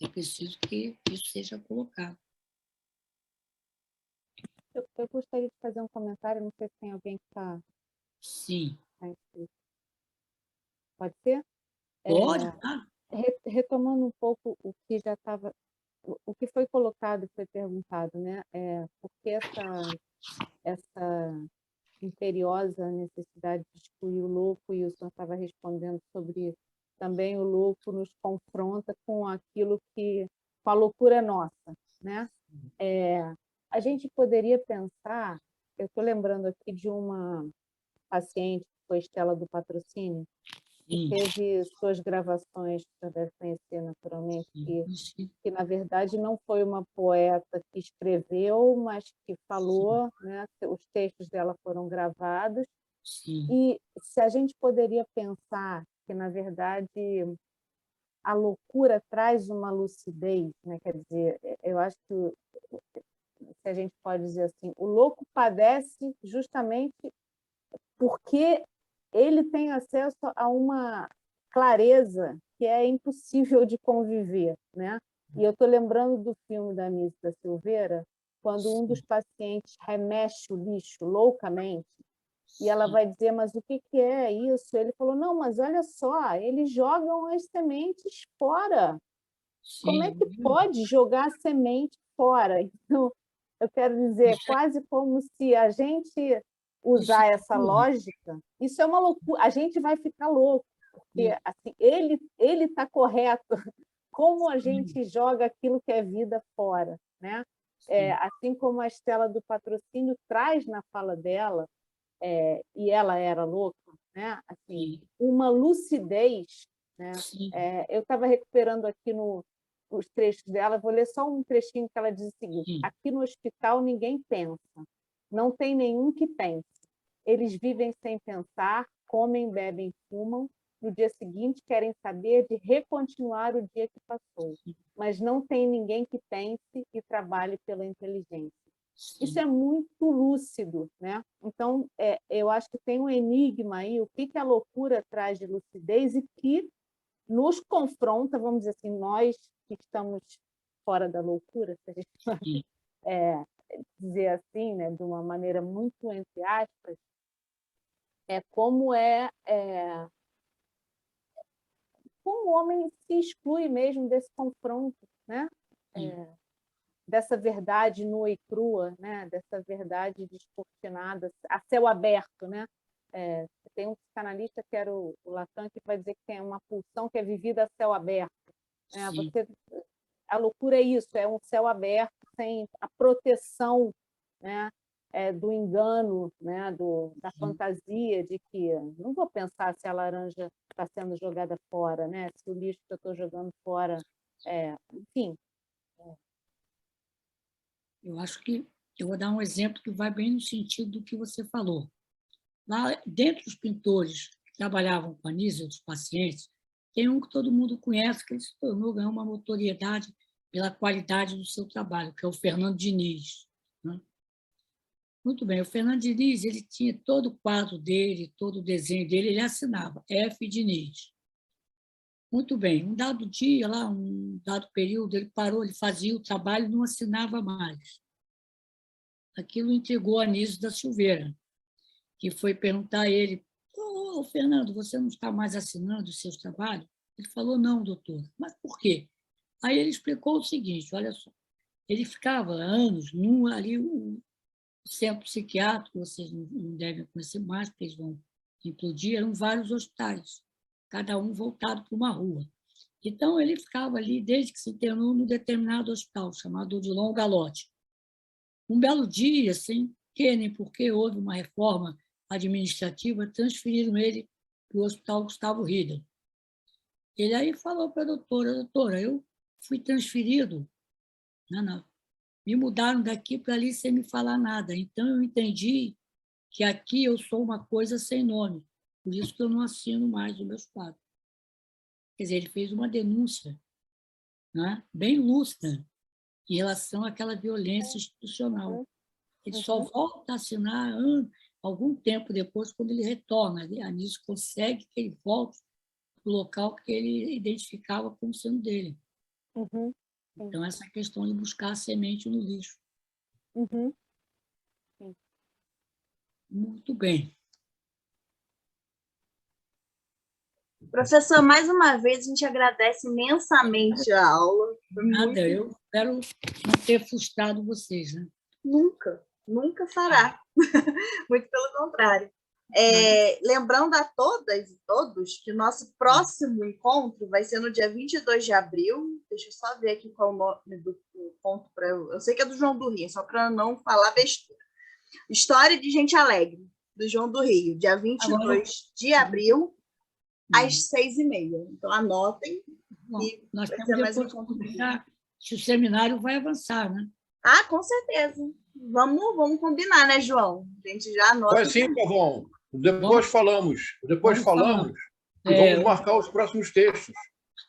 É preciso que isso seja colocado. Eu gostaria de fazer um comentário, não sei se tem alguém que está... Sim. Pode ser? Pode, retomando um pouco o que já estava... O que foi colocado e foi perguntado, né? Porque essa imperiosa necessidade de excluir o louco, e o senhor estava respondendo sobre também o louco nos confronta com aquilo com a loucura nossa, né? A gente poderia pensar, eu estou lembrando aqui de uma paciente, que foi Estela do Patrocínio, que teve suas gravações, você deve conhecer naturalmente, que na verdade não foi uma poeta que escreveu, mas que falou, né? Os textos dela foram gravados. E se a gente poderia pensar que, na verdade, a loucura traz uma lucidez, né? Quer dizer, eu acho que, se a gente pode dizer assim, o louco padece justamente porque ele tem acesso a uma clareza que é impossível de conviver, né? E eu estou lembrando do filme da Anísia da Silveira, quando um dos pacientes remexe o lixo loucamente, e ela vai dizer, mas o que é isso? Ele falou, não, mas olha só, eles jogam as sementes fora. Como é que pode jogar a semente fora? Então, eu quero dizer, quase como se a gente usar essa lógica, isso é uma loucura, a gente vai ficar louco, porque assim, ele está correto como a gente joga aquilo que é vida fora, né? Assim como a Estela do Patrocínio traz na fala dela, e ela era louca, né? Assim, uma lucidez, né? Eu estava recuperando aqui os trechos dela, vou ler só um trechinho que ela diz o seguinte: aqui no hospital ninguém pensa, não tem nenhum que pense. Eles vivem sem pensar, comem, bebem, fumam, no dia seguinte querem saber de recontinuar o dia que passou, mas não tem ninguém que pense e trabalhe pela inteligência. Isso é muito lúcido, né? Então, eu acho que tem um enigma aí, o que a loucura traz de lucidez e que nos confronta, vamos dizer assim, nós que estamos fora da loucura, se a gente pode dizer assim, né, de uma maneira muito entre aspas, como o homem se exclui mesmo desse confronto, né? Dessa verdade nua e crua, né? Dessa verdade descortinada, a céu aberto, né? Tem um psicanalista que era o Lacan, que vai dizer que tem uma pulsão que é vivida a céu aberto. A loucura é isso, é um céu aberto, sem a proteção, né? Do engano, né? Da fantasia de que não vou pensar se a laranja está sendo jogada fora, né? Se o lixo que eu estou jogando fora, enfim. Eu acho que eu vou dar um exemplo que vai bem no sentido do que você falou. Lá dentro dos pintores que trabalhavam com a Anísia, dos pacientes, tem um que todo mundo conhece, que ele se tornou, ganhou uma notoriedade pela qualidade do seu trabalho, que é o Fernando Diniz, né? Muito bem, o Fernando Diniz, ele tinha todo o quadro dele, todo o desenho dele, ele assinava F. Diniz. Muito bem, um dado dia, lá, um dado período, ele parou, ele fazia o trabalho e não assinava mais. Aquilo intrigou a Anísio da Silveira, que foi perguntar a ele: Fernando, você não está mais assinando os seus trabalhos? Ele falou: não, doutor. Mas por quê? Aí ele explicou o seguinte: olha só, ele ficava anos ali, o centro psiquiátrico, vocês não devem conhecer mais, porque eles vão implodir, eram vários hospitais, cada um voltado para uma rua. Então, ele ficava ali desde que se internou num determinado hospital, chamado Odilon Galotti. Um belo dia, sem que nem porque houve uma reforma administrativa, transferiram ele para o Hospital Gustavo Rieder. Ele aí falou para a doutora, eu fui transferido, não, me mudaram daqui para ali sem me falar nada, então eu entendi que aqui eu sou uma coisa sem nome, por isso que eu não assino mais o meu quadro. Quer dizer, ele fez uma denúncia, né, bem lúcida em relação àquela violência institucional. Ele só volta a assinar algum tempo depois, quando ele retorna. A Anísio consegue que ele volte para o local que ele identificava como sendo dele. Então, essa questão de buscar a semente no lixo. Muito bem. Professor, mais uma vez, a gente agradece imensamente a aula. Nada, eu espero não ter frustrado vocês, né? Nunca fará. Muito pelo contrário. Lembrando a todas e todos que o nosso próximo encontro vai ser no dia 22 de abril. Deixa eu só ver aqui qual é o nome do ponto para eu sei que é do João do Rio, só para não falar besteira. História de Gente Alegre, do João do Rio, dia 22 de abril, às 6h30. Então, anotem. Bom, nós temos depois que combinar se o seminário vai avançar, né? Ah, com certeza. Vamos combinar, né, João? A gente já anota. Vai sim, Pavão. Depois falamos. E vamos marcar os próximos textos.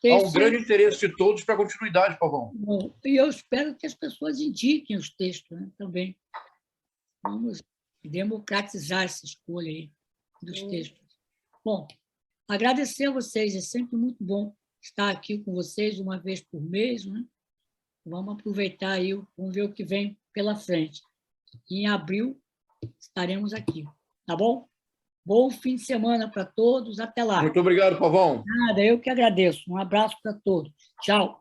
Há um grande interesse de todos para a continuidade, Pavão. Bom, e eu espero que as pessoas indiquem os textos, né, também. Vamos democratizar essa escolha aí dos textos. Bom, agradecer a vocês, é sempre muito bom estar aqui com vocês uma vez por mês, né? Vamos aproveitar aí, vamos ver o que vem pela frente. Em abril estaremos aqui, tá bom? Bom fim de semana para todos, até lá. Muito obrigado, Pavão. Nada, eu que agradeço. Um abraço para todos. Tchau.